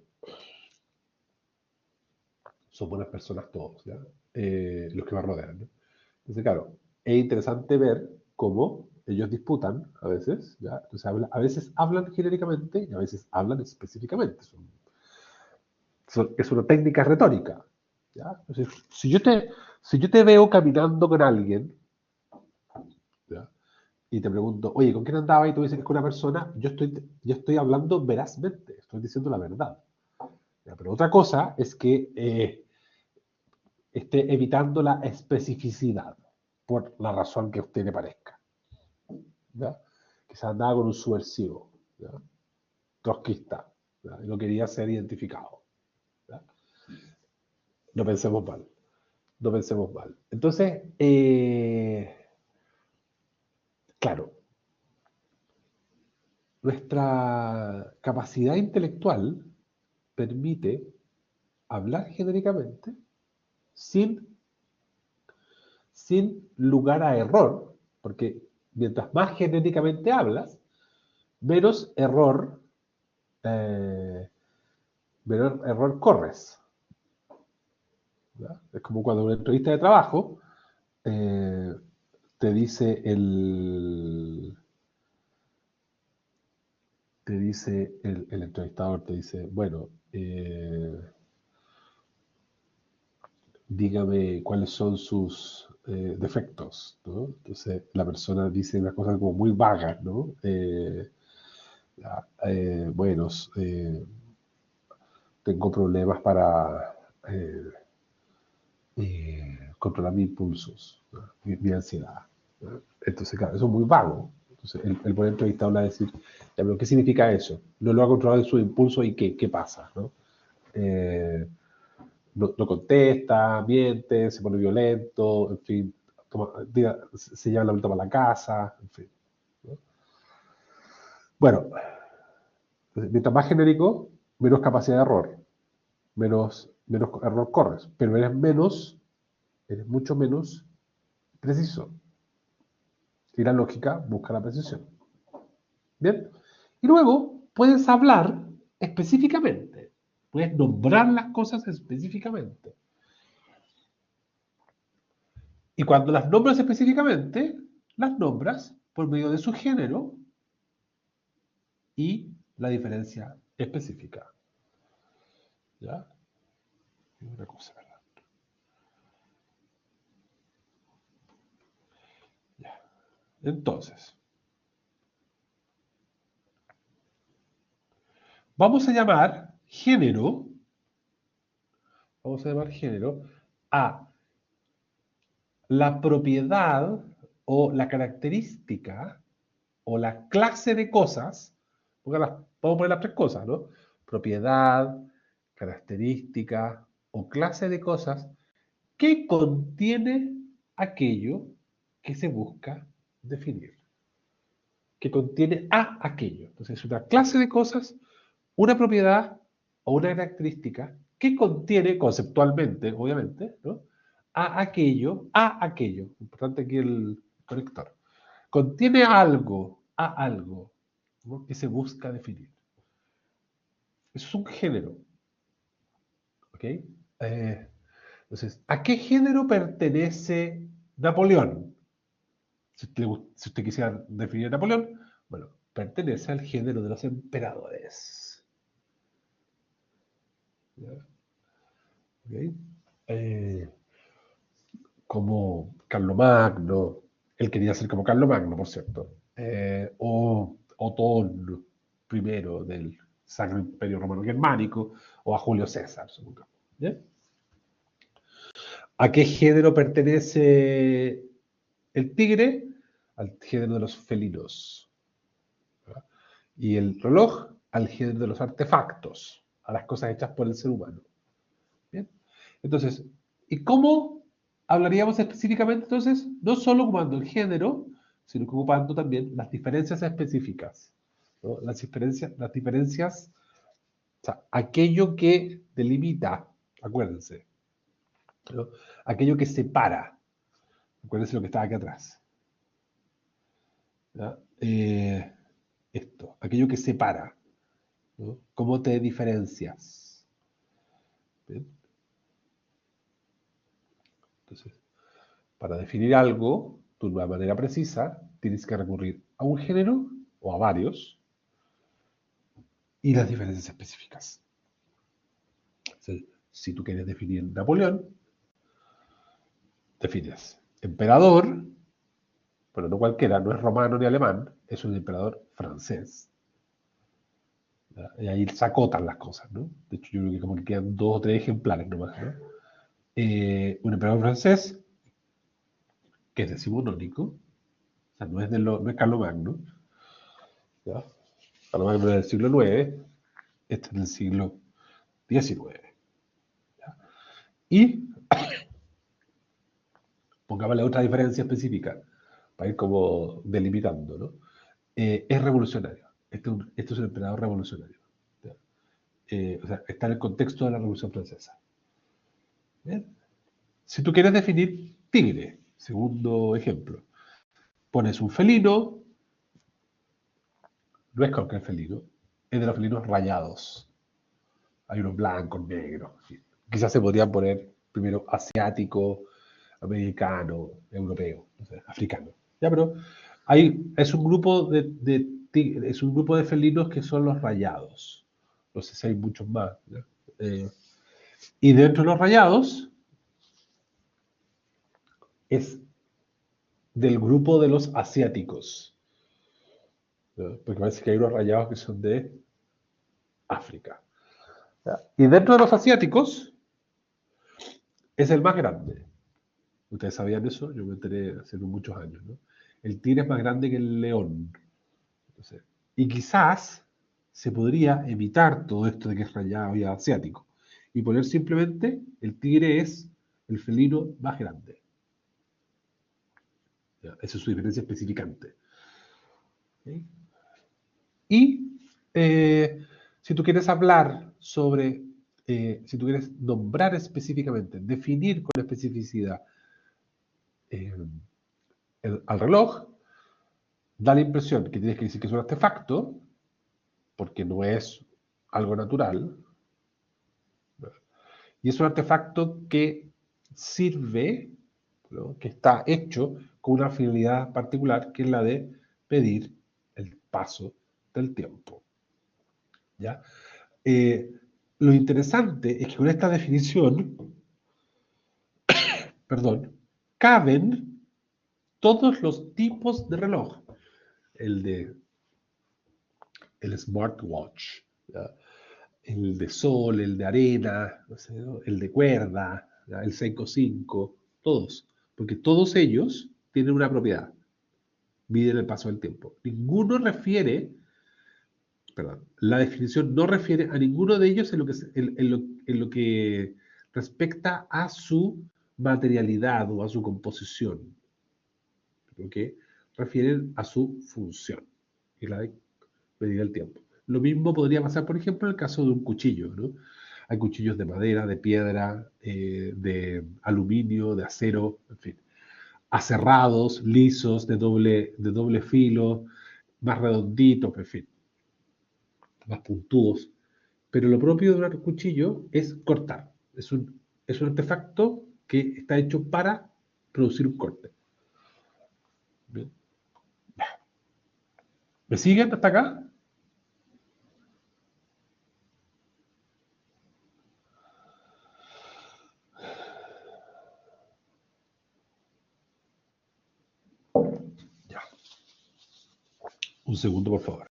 son buenas personas todos, ¿ya? Los que me rodean, ¿no? Entonces, claro, es interesante ver cómo ellos disputan a veces, ¿ya? Entonces, a veces hablan genéricamente y a veces hablan específicamente. Es una técnica retórica, ¿ya? Entonces, si yo te veo caminando con alguien, ¿ya? Y te pregunto, oye, ¿con quién andaba? Y tú dices que es con una persona, yo estoy hablando verazmente, estoy diciendo la verdad. ¿Ya? Pero otra cosa es que esté evitando la especificidad, por la razón que a usted le parezca. ¿Ya? Quizás andaba con un subversivo, ¿ya? Trotskista, ¿ya? Y no quería ser identificado. ¿Ya? No pensemos mal, no pensemos mal. Entonces, claro, nuestra capacidad intelectual permite hablar genéricamente sin, sin lugar a error, porque mientras más genéricamente hablas, menos error, eh, menor error corres. ¿Ya? Es como cuando en una entrevista de trabajo eh, te dice el entrevistador, te dice, bueno, dígame cuáles son sus defectos, ¿no? Entonces la persona dice una cosa como muy vaga, ¿no? Bueno, tengo problemas para controlar mis impulsos, ¿no? Mi ansiedad, ¿no? Entonces, claro, eso es muy vago. Entonces, el buen entrevistado le va a decir, ya, pero ¿qué significa eso? No lo ha controlado en su impulso y ¿qué pasa? ¿No? Eh, no contesta, miente, se pone violento, en fin, se lleva la vuelta para la casa, en fin, ¿no? Bueno, mientras más genérico, menos capacidad de error, menos error corres, pero eres mucho menos preciso. Y la lógica busca la precisión. ¿Bien? Y luego puedes hablar específicamente. Puedes nombrar las cosas específicamente. Y cuando las nombras específicamente, las nombras por medio de su género y la diferencia específica. ¿Ya? Una cosa, ¿verdad? Ya. Entonces, vamos a llamar género a la propiedad o la característica o la clase de cosas, porque vamos a poner las tres cosas, ¿no? Propiedad, característica o clase de cosas que contiene aquello que se busca definir, que contiene a aquello. Entonces, es una clase de cosas, una propiedad o una característica que contiene conceptualmente, obviamente, ¿no? A aquello. Importante aquí el conector. Contiene algo, a algo, ¿no? Que se busca definir. Eso es un género. ¿Ok? Entonces, ¿a qué género pertenece Napoleón? Si usted quisiera definir a Napoleón, bueno, pertenece al género de los emperadores. ¿Ya? ¿Ok? Eh, Como Carlomagno, él quería ser como Carlomagno, por cierto, o Otón I del Sacro Imperio Romano Germánico, o a Julio César, supongamos. ¿Ya? ¿A qué género pertenece el tigre? Al género de los felinos. ¿Verdad? Y el reloj al género de los artefactos, a las cosas hechas por el ser humano. ¿Bien? Entonces, ¿y cómo hablaríamos específicamente entonces? No solo ocupando el género, sino que ocupando también las diferencias específicas. ¿No? Las diferencias, o sea, aquello que delimita, acuérdense, ¿no? Aquello que separa, acuérdense lo que estaba aquí atrás. ¿Ya? Esto, aquello que separa, ¿no? ¿Cómo te diferencias? ¿Bien? Entonces, para definir algo de una manera precisa, tienes que recurrir a un género o a varios y las diferencias específicas. Entonces, si tú quieres definir Napoleón, defines emperador, pero no cualquiera, no es romano ni alemán, es un emperador francés. ¿Ya? Y ahí se acotan las cosas, ¿no? De hecho, yo creo que como que quedan dos o tres ejemplares nomás, ¿no? Un emperador francés que es decimonónico, o sea, no es Carlomagno, ¿ya? Carlomagno es del siglo IX, este es del siglo XIX. ¿Ya? Y pongámosle otra diferencia específica para ir como delimitando, ¿no? Es revolucionario. Este es un emperador revolucionario. ¿Ya? O sea, está en el contexto de la Revolución Francesa. ¿Bien? Si tú quieres definir tigre, segundo ejemplo, pones un felino, no es cualquier felino, es de los felinos rayados. Hay unos blancos, negros. ¿Sí? Quizás se podrían poner primero asiático, americano, europeo, no sé, africano. Ya, pero es un grupo es un grupo de felinos que son los rayados. No sé si hay muchos más. ¿Ya? Y dentro de los rayados es del grupo de los asiáticos. ¿Ya? Porque parece que hay unos rayados que son de África. ¿Ya? Y dentro de los asiáticos es el más grande. ¿Ustedes sabían eso? Yo me enteré hace muchos años, ¿no? El tigre es más grande que el león. Entonces, y quizás se podría evitar todo esto de que es rayado y asiático y poner simplemente el tigre es el felino más grande. ¿Ya? Esa es su diferencia especificante. ¿Sí? Y si tú quieres hablar sobre, si tú quieres nombrar específicamente, definir con especificidad al reloj, da la impresión que tienes que decir que es un artefacto, porque no es algo natural, y es un artefacto que sirve, ¿no? Que está hecho con una finalidad particular, que es la de pedir el paso del tiempo. ¿Ya? Lo interesante es que con esta definición, perdón, caben todos los tipos de reloj. El smartwatch, ¿ya? El de sol, el de arena, no sé, ¿no? El de cuerda, ¿ya? El Seiko 5, todos. Porque todos ellos tienen una propiedad, miden el paso del tiempo. Ninguno refiere, perdón, la definición no refiere a ninguno de ellos en lo que respecta a su materialidad o a su composición. ¿Ok? Refieren a su función y la de medir el tiempo. Lo mismo podría pasar, por ejemplo, en el caso de un cuchillo, ¿no? Hay cuchillos de madera, de piedra, de aluminio, de acero, en fin. Aserrados, lisos, de doble filo, más redonditos, en fin, más puntudos. Pero lo propio de un cuchillo es cortar. Es un artefacto que está hecho para producir un corte. ¿Bien? ¿Me siguen hasta acá? Ya. Un segundo, por favor.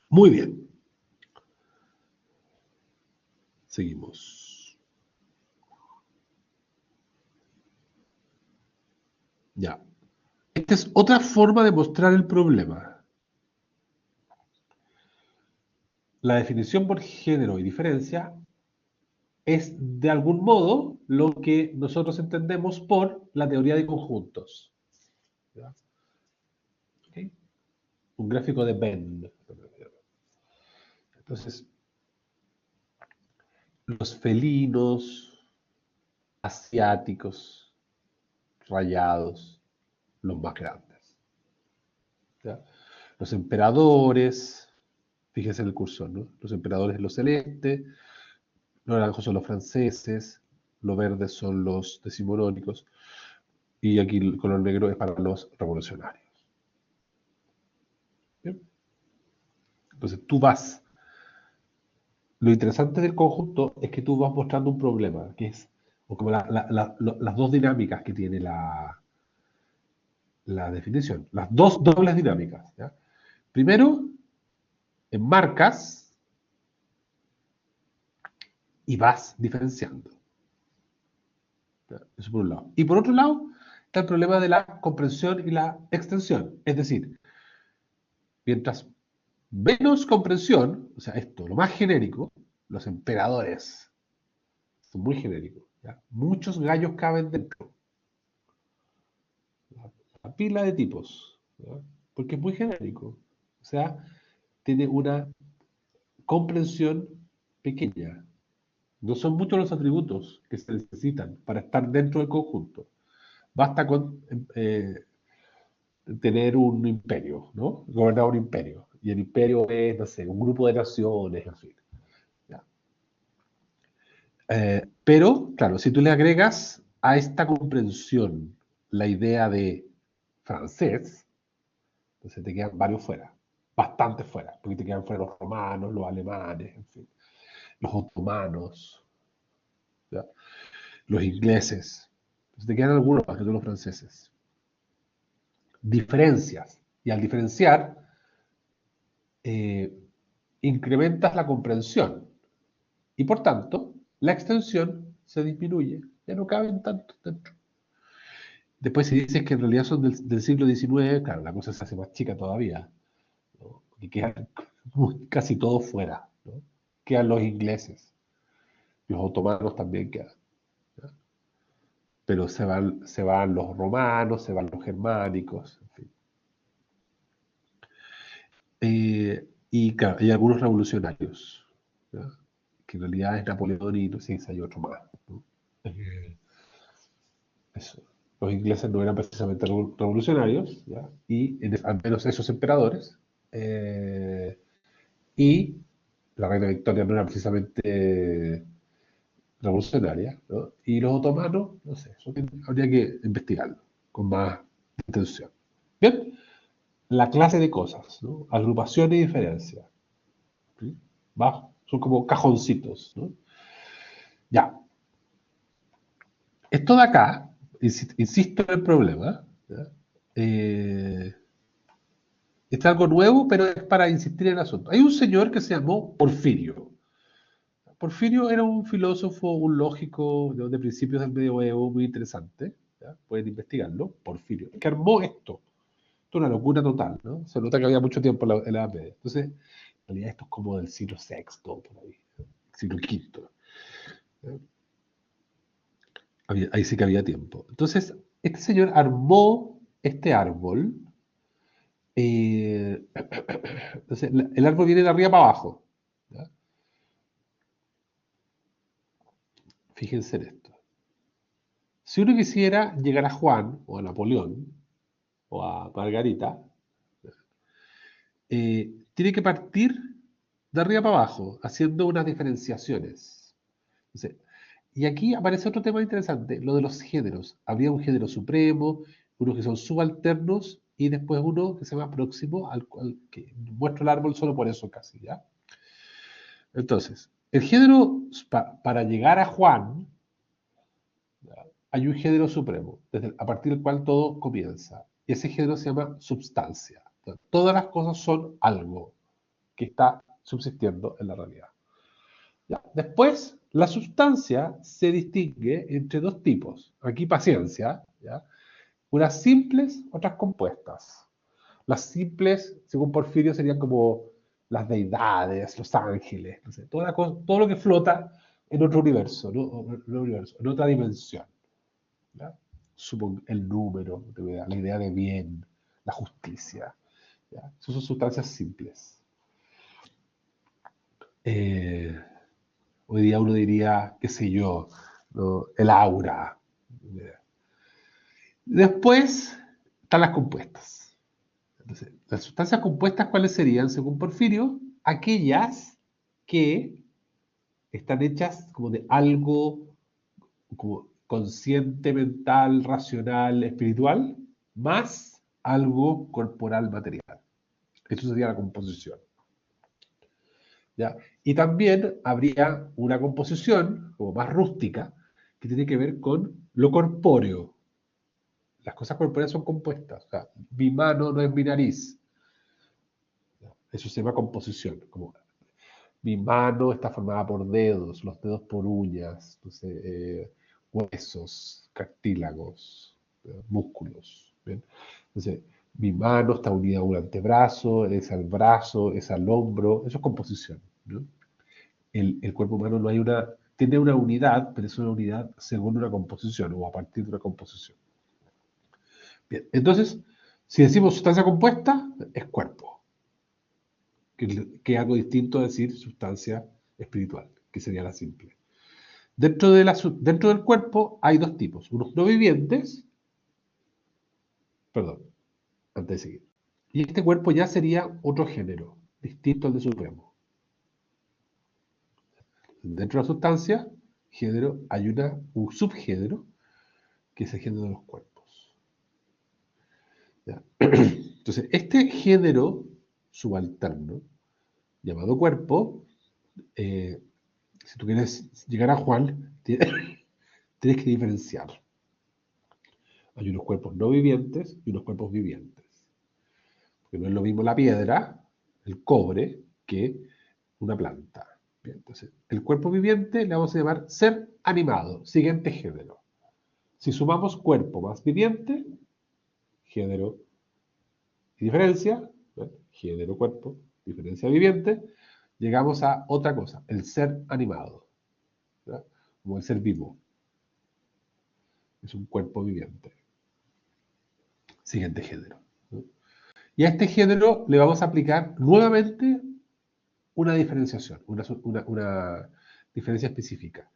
Muy bien. Seguimos. Ya. Esta es otra forma de mostrar el problema. La definición por género y diferencia es, de algún modo, lo que nosotros entendemos por la teoría de conjuntos. ¿Ya? ¿Okay? Un gráfico de Venn. Entonces, los felinos asiáticos rayados, los más grandes. ¿Ya? Los emperadores, fíjese en el cursor, ¿no? Los emperadores de los celestes, los naranjos son los franceses, los verdes son los decimonónicos, y aquí el color negro es para los revolucionarios. ¿Bien? Entonces tú vas. Lo interesante del conjunto es que tú vas mostrando un problema, que es o como las dos dinámicas que tiene la definición, las dos dobles dinámicas. ¿Ya? Primero, enmarcas y vas diferenciando. ¿Ya? Eso por un lado. Y por otro lado, está el problema de la comprensión y la extensión. Es decir, mientras menos comprensión, o sea, esto, lo más genérico, los emperadores, son muy genéricos. ¿Ya? Muchos gallos caben dentro. La pila de tipos, ¿ya? Porque es muy genérico. O sea, tiene una comprensión pequeña. No son muchos los atributos que se necesitan para estar dentro del conjunto. Basta con tener un imperio, ¿no? Gobernar un imperio. Y el imperio es, no sé, un grupo de naciones, en fin. ¿Ya? Pero, claro, si tú le agregas a esta comprensión la idea de francés, entonces te quedan varios fuera, bastante fuera, porque te quedan fuera los romanos, los alemanes, en fin, los otomanos, ¿ya? Los ingleses. Entonces te quedan algunos más que los franceses. Diferencias. Y al diferenciar, eh, incrementas la comprensión. Y por tanto, la extensión se disminuye. Ya no caben tanto dentro. Después, si dices que en realidad son del siglo XIX, claro, la cosa se hace más chica todavía, ¿no? Porque quedan casi todos fuera, ¿no? Quedan los ingleses. Los otomanos también quedan. ¿Ya? Pero se van los romanos, se van los germánicos, en fin. Y, claro, hay algunos revolucionarios, ¿ya? Que en realidad es Napoleón y no sé si hay otro más, ¿no? Eh, eso. Los ingleses no eran precisamente revolucionarios, ¿ya? Y al menos esos emperadores. Y la reina Victoria no era precisamente revolucionaria, ¿no? Y los otomanos, no sé, eso habría que investigarlo con más intención. Bien, la clase de cosas, ¿no? Agrupación y diferencia. ¿Sí? Son como cajoncitos, ¿no? Ya. Esto de acá, insisto en el problema, ¿ya? Eh, es algo nuevo, pero es para insistir en el asunto. Hay un señor que se llamó Porfirio. Porfirio era un filósofo, un lógico de principios del medioevo muy interesante. ¿Ya? Pueden investigarlo. Porfirio, que armó esto. Esto es una locura total, ¿no? Se nota que había mucho tiempo en la Edad Media. Entonces, en realidad esto es como del siglo sexto, por ahí, ¿no? Siglo quinto. ¿No? Ahí sí que había tiempo. Entonces, este señor armó este árbol. Entonces, el árbol viene de arriba para abajo. ¿Ya? Fíjense en esto. Si uno quisiera llegar a Juan, o a Napoleón, o a Margarita, tiene que partir de arriba para abajo, haciendo unas diferenciaciones. Entonces, y aquí aparece otro tema interesante, lo de los géneros. Habría un género supremo, unos que son subalternos, y después uno que se llama próximo, al cual que muestra el árbol solo por eso casi, ¿ya? Entonces, el género, para llegar a Juan, ¿ya? Hay un género supremo, a partir del cual todo comienza. Y ese género se llama substancia. Entonces, todas las cosas son algo que está subsistiendo en la realidad. ¿Ya? Después, la sustancia se distingue entre dos tipos. Aquí paciencia, ¿ya? Unas simples, otras compuestas. Las simples, según Porfirio, serían como las deidades, los ángeles, no sé, todo lo que flota en otro universo, ¿no? En otra dimensión. ¿Ya? El número, la idea de bien, la justicia. ¿Ya? Esas son sustancias simples. Eh, Hoy día uno diría, qué sé yo, ¿no? El aura. Después están las compuestas. Entonces, las sustancias compuestas, ¿cuáles serían, según Porfirio? Aquellas que están hechas como de algo como consciente, mental, racional, espiritual, más algo corporal, material. Eso sería la composición. ¿Ya? Y también habría una composición como más rústica que tiene que ver con lo corpóreo. Las cosas corpóreas son compuestas. O sea, mi mano no es mi nariz. Eso se llama composición. Como mi mano está formada por dedos, los dedos por uñas, entonces, huesos, cartílagos, músculos. ¿Bien? Entonces, mi mano está unida a un antebrazo, es al brazo, es al hombro. Eso es composición, ¿no? El cuerpo humano no hay tiene una unidad, pero es una unidad según una composición o a partir de una composición. Bien, entonces, si decimos sustancia compuesta, es cuerpo, que es algo distinto a decir sustancia espiritual, que sería la simple. Dentro del cuerpo hay dos tipos, unos no vivientes, perdón, antes de seguir. Y este cuerpo ya sería otro género, distinto al de supremo. Dentro de la sustancia, género, hay un subgénero que es el género de los cuerpos. ¿Ya? Entonces, este género subalterno, llamado cuerpo, si tú quieres llegar a Juan, tienes que diferenciar. Hay unos cuerpos no vivientes y unos cuerpos vivientes. Porque no es lo mismo la piedra, el cobre, que una planta. Bien, entonces, el cuerpo viviente le vamos a llamar ser animado, siguiente género. Si sumamos cuerpo más viviente, género y diferencia, ¿ven? Género, cuerpo, diferencia viviente, llegamos a otra cosa, el ser animado. ¿ya? Como el ser vivo. Es un cuerpo viviente. Siguiente género, ¿no? Y a este género le vamos a aplicar nuevamente una diferenciación, una diferencia específica.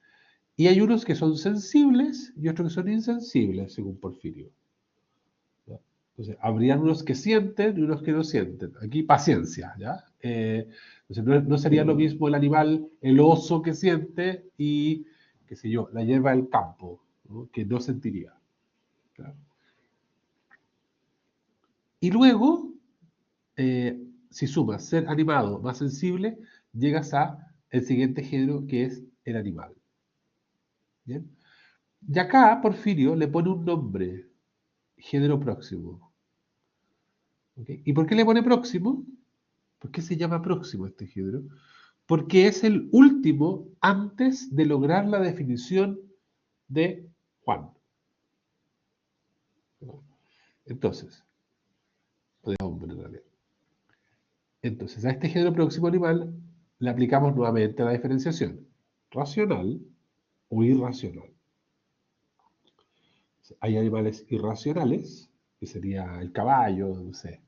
Y hay unos que son sensibles y otros que son insensibles, según Porfirio, ¿ya? Entonces, habrían unos que sienten y unos que no sienten. Aquí paciencia, ¿ya? Entonces, no sería lo mismo el animal, el oso que siente y, qué sé yo, la hierba del campo, ¿no? Que no sentiría, ¿ya? Y luego, si sumas ser animado más sensible, llegas a el siguiente género que es el animal. ¿Bien? Y acá Porfirio le pone un nombre, género próximo. ¿Ok? ¿Y por qué le pone próximo? ¿Por qué se llama próximo este género? Porque es el último antes de lograr la definición de Juan. Entonces, o de hombre en realidad. Entonces, a este género próximo animal le aplicamos nuevamente la diferenciación racional o irracional. Hay animales irracionales, que sería el caballo, no sé,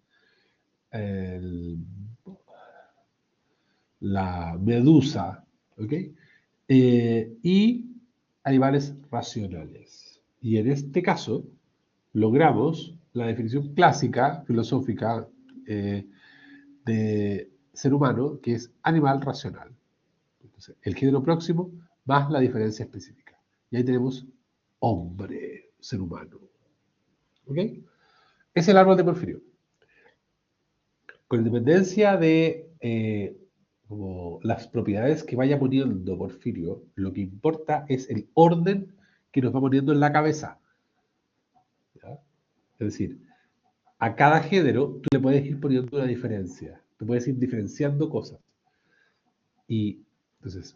el- la medusa, ¿ok? Y animales racionales. Y en este caso, logramos la definición clásica, filosófica, de ser humano, que es animal racional. Entonces, el género próximo más la diferencia específica. Y ahí tenemos hombre, ser humano. ¿Ok? Es el árbol de Porfirio. Con independencia de como las propiedades que vaya poniendo Porfirio, lo que importa es el orden que nos va poniendo en la cabeza, ¿ya? Es decir, a cada género tú le puedes ir poniendo una diferencia, tú puedes ir diferenciando cosas. Y entonces,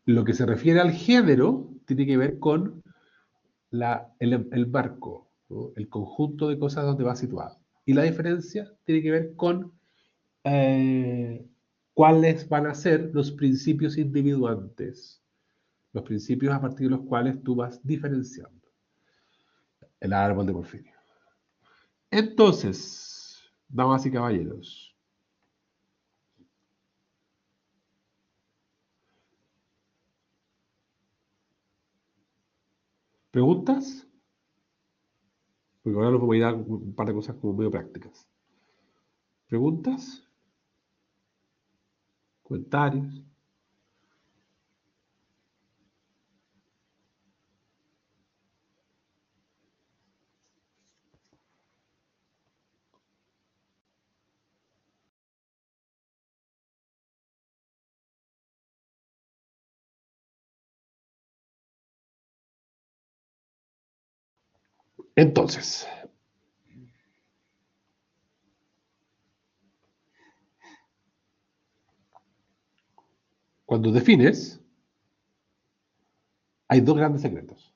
lo que se refiere al género tiene que ver con el marco, ¿no? El conjunto de cosas donde va situado. Y la diferencia tiene que ver con eh, cuáles van a ser los principios individuantes, los principios a partir de los cuales tú vas diferenciando el árbol de Porfirio. Entonces, damas y caballeros, ¿preguntas? Porque ahora nos voy a dar un par de cosas como medio prácticas. ¿Preguntas? ¿Comentarios? Entonces, cuando defines, hay dos grandes secretos.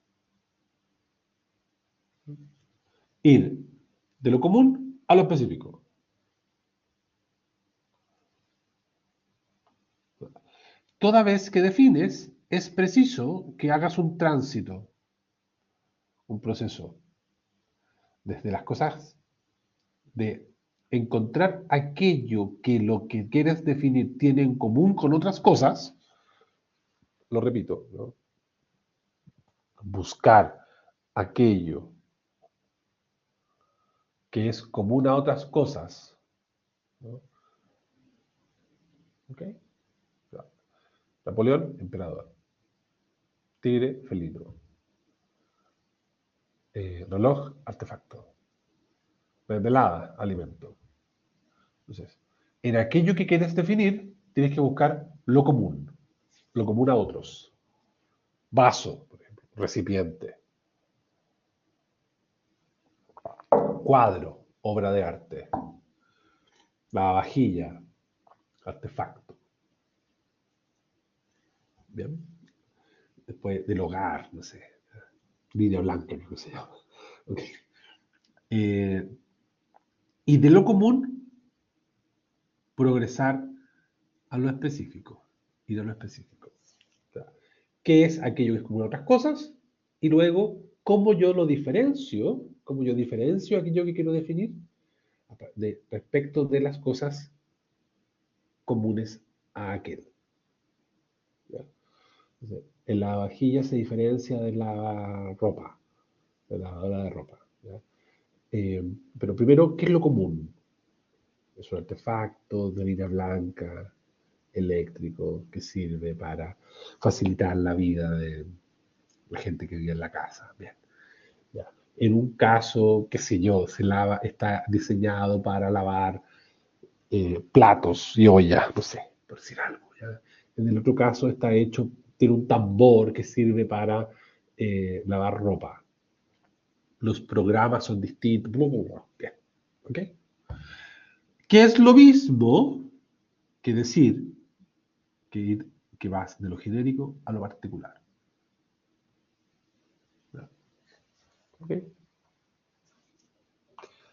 Ir de lo común a lo específico. Toda vez que defines, es preciso que hagas un tránsito, un proceso, desde las cosas de encontrar aquello que lo que quieres definir tiene en común con otras cosas, lo repito, ¿no? Buscar aquello que es común a otras cosas, ¿no? ¿Ok? Napoleón, emperador. Tigre, felino. Reloj, artefacto. Mermelada, alimento. Entonces, en aquello que quieres definir, tienes que buscar lo común a otros. Vaso, por ejemplo, recipiente, cuadro, obra de arte, la vajilla, artefacto. Bien. Después del hogar, no sé, línea blanca, no sé yo. Okay. Eh, y de lo común, progresar a lo específico. Ir a lo específico. O sea, qué es aquello que es común a otras cosas, y luego cómo yo lo diferencio, cómo yo diferencio aquello que quiero definir respecto de las cosas comunes a aquel. ¿Ya? Entonces, el lavavajillas se diferencia del lavarropa, de la lavadora de ropa. ¿Ya? Pero primero, ¿qué es lo común? Es un artefacto de línea blanca, eléctrico, que sirve para facilitar la vida de la gente que vive en la casa. Bien, ya. En un caso, qué sé yo, está diseñado para lavar platos y ollas, no sé, por decir algo. ¿Ya? En el otro caso está hecho, tiene un tambor que sirve para lavar ropa. Los programas son distintos. Bien, ¿ok? Que es lo mismo que decir que vas de lo genérico a lo particular. ¿Ya? ¿Ok?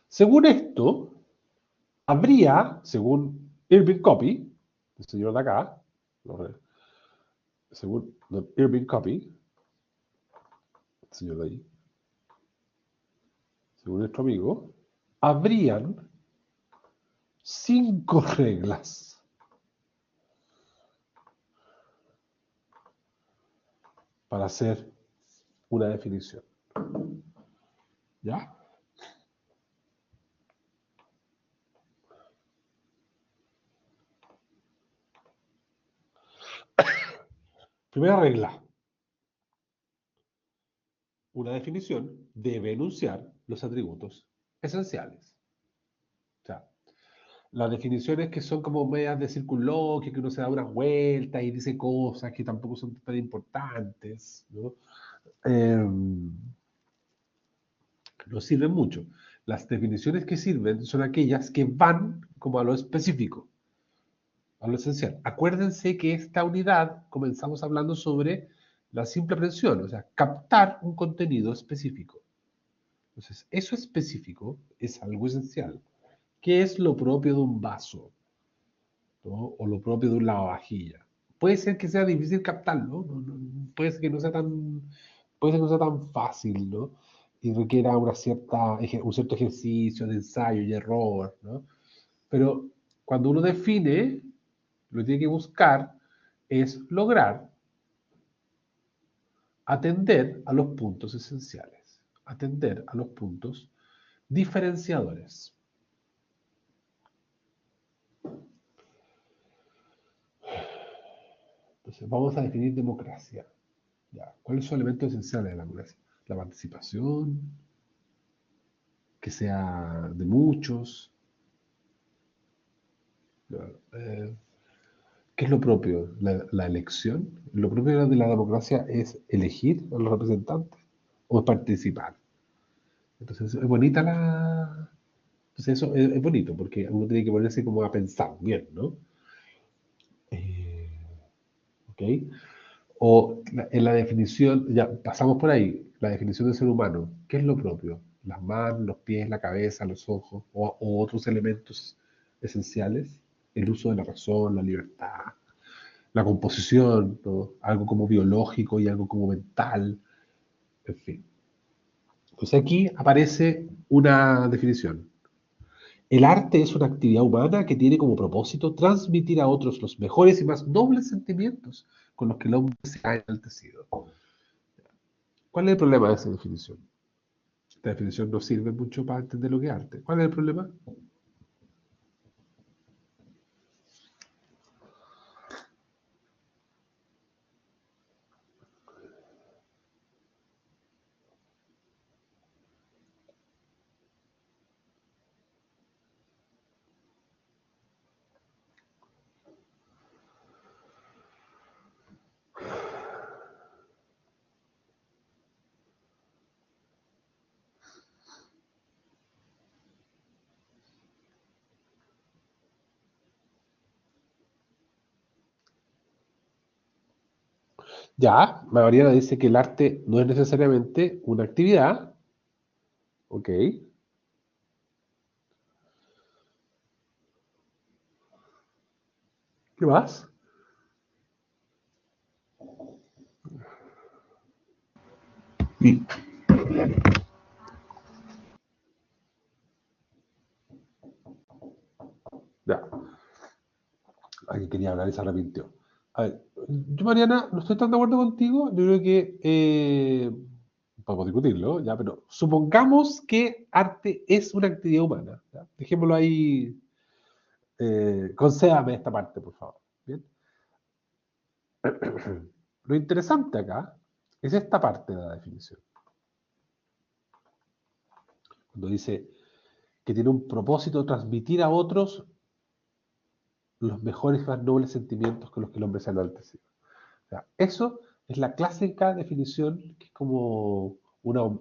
Según esto, habría, según Irving Copy, el señor de acá, según Irving Copy, el señor de ahí, según nuestro amigo, habrían 5 reglas para hacer una definición. ¿Ya? Primera regla. Una definición debe enunciar los atributos esenciales. O sea, las definiciones que son como medias de circunloquio, que uno se da unas vueltas y dice cosas que tampoco son tan importantes, ¿no? No sirven mucho. Las definiciones que sirven son aquellas que van como a lo específico, a lo esencial. Acuérdense que esta unidad comenzamos hablando sobre la simple aprehensión, o sea, captar un contenido específico. Entonces, eso específico es algo esencial. ¿Qué es lo propio de un vaso? ¿No? O lo propio de un lavavajilla. Puede ser que sea difícil captarlo, puede ser que no sea tan, puede ser que no sea tan fácil, ¿no? Y requiera un cierto ejercicio de ensayo y error, ¿no? Pero cuando uno define, lo que tiene que buscar es lograr atender a los puntos esenciales, atender a los puntos diferenciadores. Entonces, vamos a definir democracia. ¿Ya? ¿Cuáles son los elementos esenciales de la democracia? La participación, que sea de muchos. ¿Ya? ¿Qué es lo propio? La elección. Lo propio de la democracia es elegir a los representantes o participar. Entonces, es bonita la... Entonces, eso es bonito porque uno tiene que ponerse como a pensar bien, ¿no? Eh, ¿Ok? En la definición, ya pasamos por ahí, la definición del ser humano, ¿qué es lo propio? Las manos, los pies, la cabeza, los ojos, o otros elementos esenciales, el uso de la razón, la libertad, la composición, ¿no? Algo como biológico y algo como mental, en fin. Entonces aquí aparece una definición. El arte es una actividad humana que tiene como propósito transmitir a otros los mejores y más nobles sentimientos con los que el hombre se ha enaltecido. ¿Cuál es el problema de esa definición? Esta definición no sirve mucho para entender lo que es arte. ¿Cuál es el problema? Ya, Mariana dice que el arte no es necesariamente una actividad. Ok. ¿Qué más? Ya. Alguien quería hablar y se arrepintió. A ver, yo, Mariana, no estoy tan de acuerdo contigo. Yo creo que podemos discutirlo, ya, pero supongamos que arte es una actividad humana. ¿Ya? Dejémoslo ahí. Concédame esta parte, por favor. ¿Bien? Lo interesante acá es esta parte de la definición. Cuando dice que tiene un propósito de transmitir a otros los mejores y más nobles sentimientos con los que el hombre se ha enaltecido. O sea, eso es la clásica definición que es como una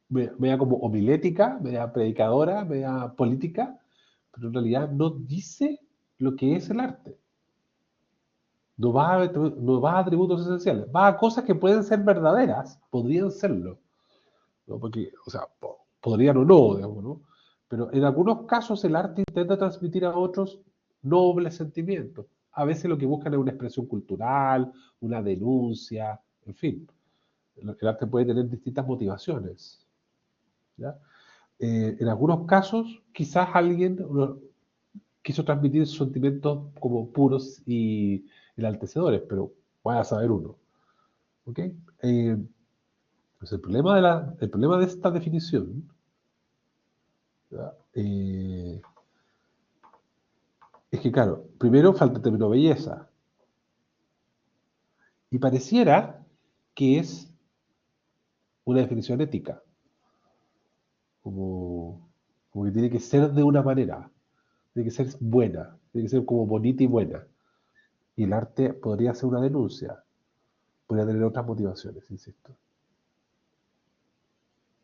media como homilética, media predicadora, media política, pero en realidad no dice lo que es el arte. No va a atributos esenciales, va a cosas que pueden ser verdaderas, podrían serlo, ¿no? Porque, o sea, podrían o no, digamos, ¿no? Pero en algunos casos el arte intenta transmitir a otros nobles sentimientos. A veces lo que buscan es una expresión cultural, una denuncia, en fin. El arte puede tener distintas motivaciones, ¿ya? En algunos casos, quizás alguien quiso transmitir sentimientos como puros y enaltecedores, pero vaya a saber uno. ¿Ok? Pues el problema de esta definición, ¿ya? Es que, claro, primero falta el término belleza. Y pareciera que es una definición ética. Como que tiene que ser de una manera. Tiene que ser buena. Tiene que ser como bonita y buena. Y el arte podría ser una denuncia. Podría tener otras motivaciones, insisto.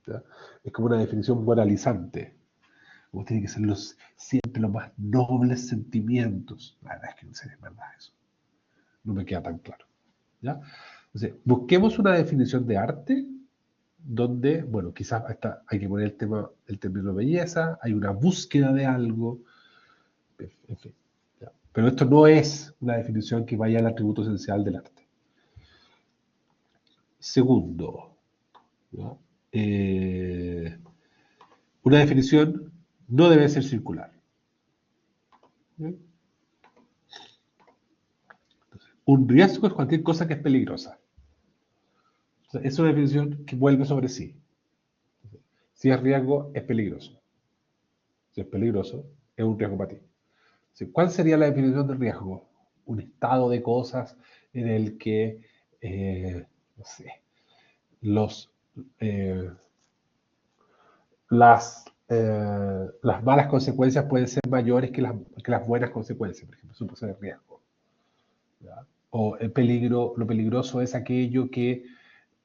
¿Ya? Es como una definición moralizante. Como tiene que ser siempre los más nobles sentimientos. La verdad es que no sé si es verdad eso. No me queda tan claro. ¿Ya? Entonces, busquemos una definición de arte donde, bueno, quizás hay que poner el término belleza, hay una búsqueda de algo, en fin. ¿Ya? Pero esto no es una definición que vaya al atributo esencial del arte. Segundo, ¿ya? Una definición no debe ser circular. ¿Bien? Un riesgo es cualquier cosa que es peligrosa. O sea, es una definición que vuelve sobre sí. Si es riesgo, es peligroso. Si es peligroso, es un riesgo para ti. ¿Cuál sería la definición de riesgo? Un estado de cosas en el que, no sé, los, eh, las malas consecuencias pueden ser mayores que las buenas consecuencias, por ejemplo, eso puede ser el riesgo. ¿Ya? O lo peligroso es aquello que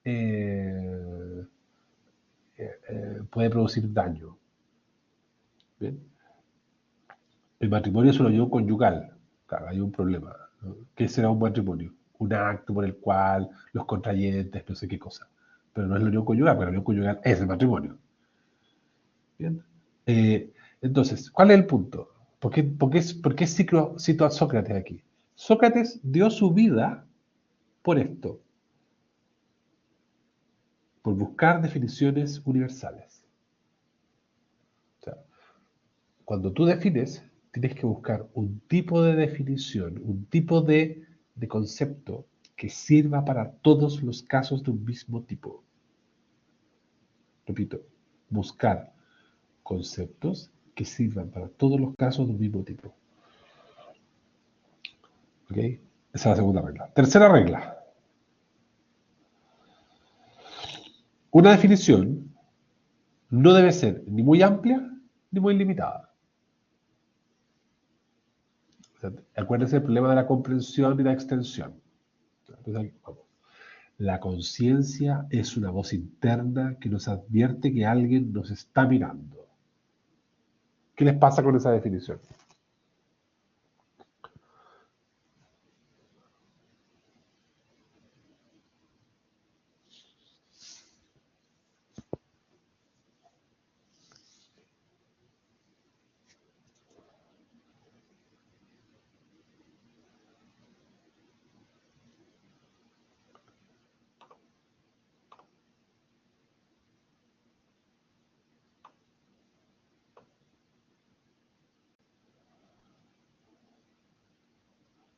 eh, puede producir daño. ¿Bien? El matrimonio es una unión conyugal. Claro, hay un problema, ¿no? ¿Qué será un matrimonio? Un acto por el cual los contrayentes, no sé qué cosa. Pero no es la unión conyugal, porque la unión conyugal es el matrimonio. ¿Bien? Entonces, ¿cuál es el punto? ¿Por qué cito a Sócrates aquí? Sócrates dio su vida por esto, por buscar definiciones universales. O sea, cuando tú defines, tienes que buscar un tipo de definición, un tipo de concepto que sirva para todos los casos de un mismo tipo. Repito, buscar conceptos que sirvan para todos los casos de un mismo tipo. ¿Ok? Esa es la segunda regla. Tercera regla. Una definición no debe ser ni muy amplia ni muy limitada. O sea, acuérdense del problema de la comprensión y la extensión. Entonces, vamos. La conciencia es una voz interna que nos advierte que alguien nos está mirando. ¿Qué les pasa con esa definición?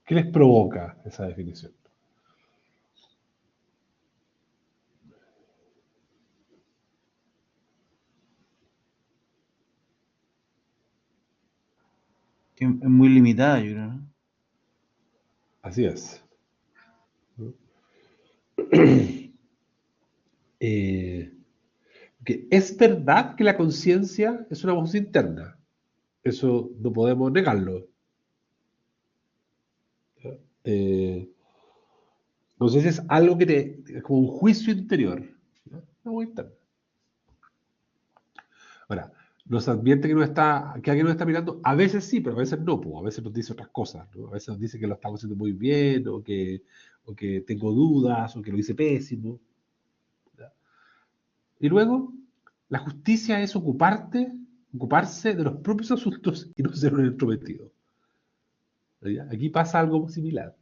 ¿Qué les provoca esa definición? Que es muy limitada, yo creo, ¿no? Así es. Que es verdad que la conciencia es una voz interna. Eso no podemos negarlo. Eh, no sé si es algo que es como un juicio interior. ¿Ya? Una voz interna. Ahora, nos advierte que alguien nos está mirando. A veces sí, pero a veces no. Pues, a veces nos dice otras cosas, ¿no? A veces nos dice que lo estamos haciendo muy bien, o que tengo dudas, o que lo hice pésimo. ¿Ya? Y luego, la justicia es ocuparse de los propios asuntos y no ser un entrometido. ¿Ya? Aquí pasa algo similar.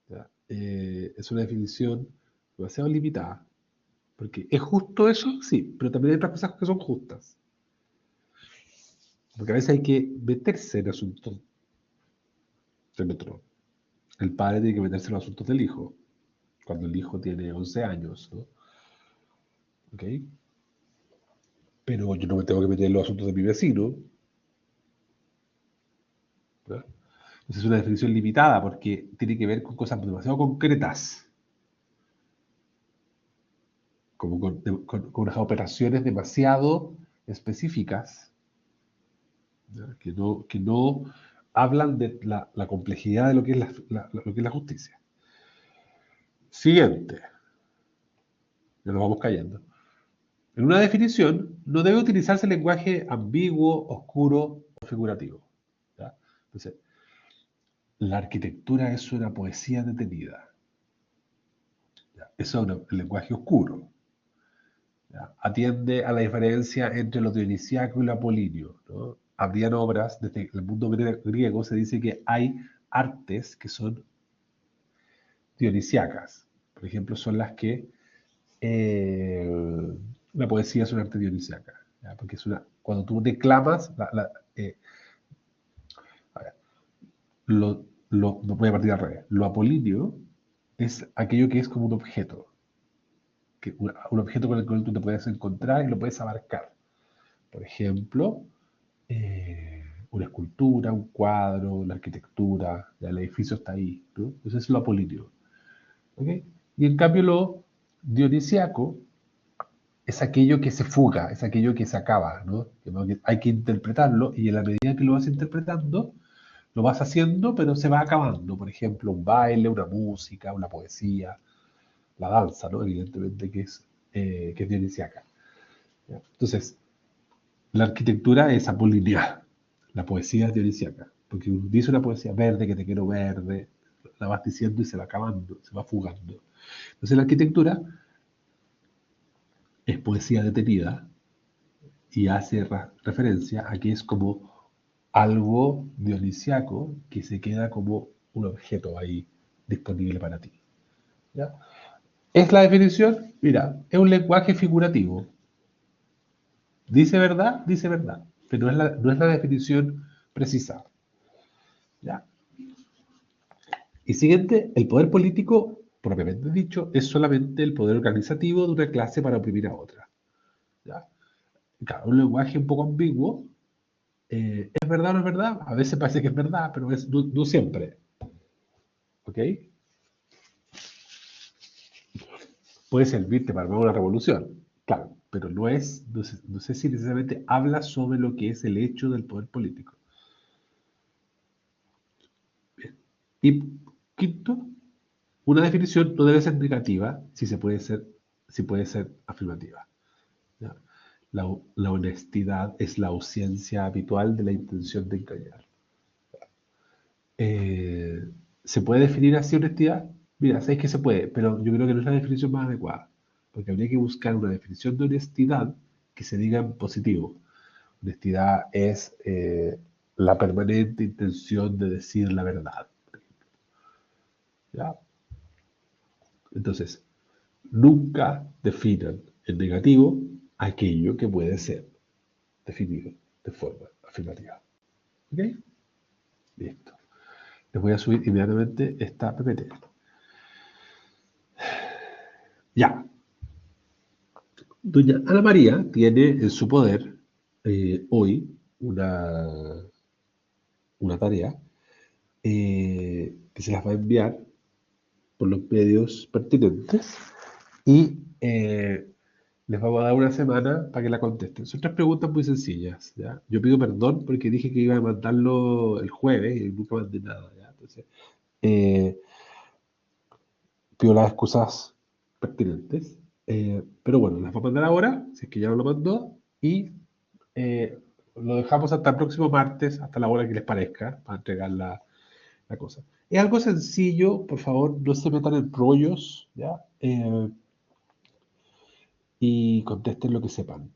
¿Ya? Es una definición demasiado limitada. Porque ¿es justo eso? Sí, pero también hay otras cosas que son justas. Porque a veces hay que meterse en asuntos del otro. El padre tiene que meterse en los asuntos del hijo, cuando el hijo tiene 11 años, ¿no? ¿Ok? Pero yo no me tengo que meter en los asuntos de mi vecino. ¿Ya? Entonces es una definición limitada porque tiene que ver con cosas demasiado concretas, como con unas operaciones demasiado específicas, ¿ya? Que no hablan de la complejidad de lo que es lo que es la justicia. Siguiente, ya nos vamos cayendo. En una definición, no debe utilizarse lenguaje ambiguo, oscuro o figurativo. ¿Ya? Entonces, la arquitectura es una poesía detenida. ¿Ya? Eso es el lenguaje oscuro. ¿Ya? Atiende a la diferencia entre lo dionisiaco y lo apolíneo, ¿no? Habrían obras, desde el mundo griego se dice que hay artes que son dionisiacas. Por ejemplo, son las que la poesía es un arte dionisiaca, ¿ya? Porque cuando tú declamas, a ver, voy a partir al revés. Lo apolíneo es aquello que es como un objeto, un objeto con el cual tú te puedes encontrar y lo puedes abarcar. Por ejemplo, una escultura, un cuadro, la arquitectura, ya el edificio está ahí, ¿no? Eso es lo apolíneo. ¿Ok? Y en cambio lo dionisiaco es aquello que se fuga, es aquello que se acaba, ¿no? Que hay que interpretarlo y en la medida que lo vas interpretando, lo vas haciendo, pero se va acabando. Por ejemplo, un baile, una música, una poesía, la danza, ¿no? Evidentemente que es dionisiaca. ¿Ya? Entonces, la arquitectura es apolínea, la poesía es dionisiaca, porque uno dice una poesía verde, que te quiero verde, la vas diciendo y se va acabando, se va fugando. Entonces, la arquitectura es poesía detenida y hace referencia a que es como algo dionisiaco que se queda como un objeto ahí disponible para ti. ¿Ya? ¿Es la definición? Mira, es un lenguaje figurativo. Dice verdad, pero no es la definición precisa. ¿Ya? Y siguiente, el poder político, propiamente dicho, es solamente el poder organizativo de una clase para oprimir a otra. ¿Ya? Claro, un lenguaje un poco ambiguo. ¿Es verdad o no es verdad? A veces parece que es verdad, pero no siempre. ¿Ok? Puede servirte para armar una revolución, claro, pero no sé si necesariamente habla sobre lo que es el hecho del poder político. Bien. Y quinto, una definición no debe ser negativa si puede ser afirmativa. ¿Ya? La honestidad es la ausencia habitual de la intención de engañar. Eh, ¿Se puede definir así honestidad? Mira, sabéis que se puede, pero yo creo que no es la definición más adecuada, porque habría que buscar una definición de honestidad que se diga en positivo. Honestidad es la permanente intención de decir la verdad. ¿Ya? Entonces, nunca definan en negativo aquello que puede ser definido de forma afirmativa. ¿Ok? Listo. Les voy a subir inmediatamente esta PPT. Ya. Doña Ana María tiene en su poder hoy una tarea que se las va a enviar por los medios pertinentes y les vamos a dar una semana para que la contesten. Son 3 preguntas muy sencillas, ¿ya? Yo pido perdón porque dije que iba a mandarlo el jueves y nunca mandé nada, ¿ya? Entonces, pido las excusas pertinentes. Pero bueno, las voy a mandar ahora, si es que ya no lo mandó, y lo dejamos hasta el próximo martes, hasta la hora que les parezca, para entregar la cosa. Es algo sencillo, por favor, no se metan en rollos, ¿ya? Y contesten lo que sepan.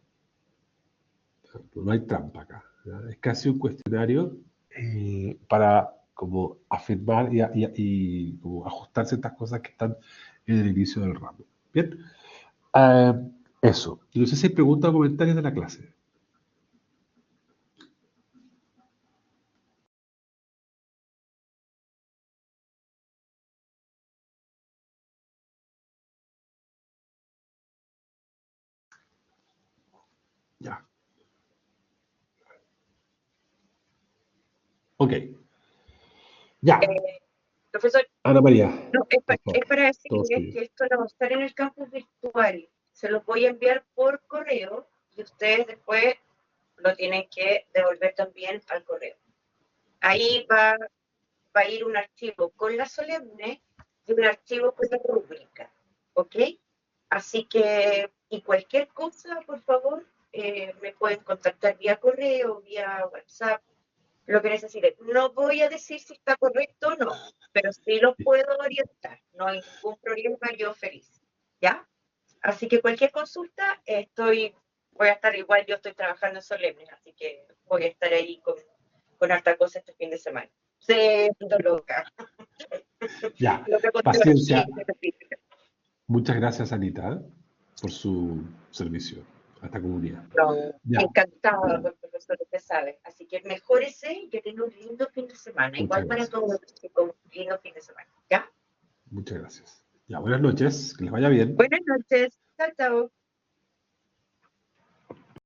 No hay trampa acá, ¿ya? Es casi un cuestionario para como afirmar y como ajustar ciertas cosas que están en el inicio del ramo. Bien, eso. No sé si hay preguntas o comentarios de la clase. Ya. Ok. Ya. Profesor, Ana María, no, por favor, es para todo decirles suyo. que esto lo va a estar en el campus virtual. Se los voy a enviar por correo y ustedes después lo tienen que devolver también al correo. Ahí va a ir un archivo con la solemne y un archivo con la rúbrica. ¿Ok? Así que, y cualquier cosa, por favor, me pueden contactar vía correo, vía WhatsApp, lo que necesiten. No voy a decir si está correcto o no, pero sí los puedo orientar. No hay ningún problema, yo feliz. ¿Ya? Así que cualquier consulta, voy a estar igual, yo estoy trabajando en Solemne, así que voy a estar ahí con harta cosa este fin de semana. Siendo loca. Ya, Lo que paciencia. contigo. Muchas gracias, Anita, por su servicio a esta comunidad. No, Ya, encantada, pues, profesor, usted sabe. Así que mejórese y que tenga un lindo fin de semana. muchas Igual para gracias. todos los chicos, un lindo fin de semana. ¿Ya? Muchas gracias. Ya, buenas noches, que les vaya bien. Buenas noches. Chao, chao.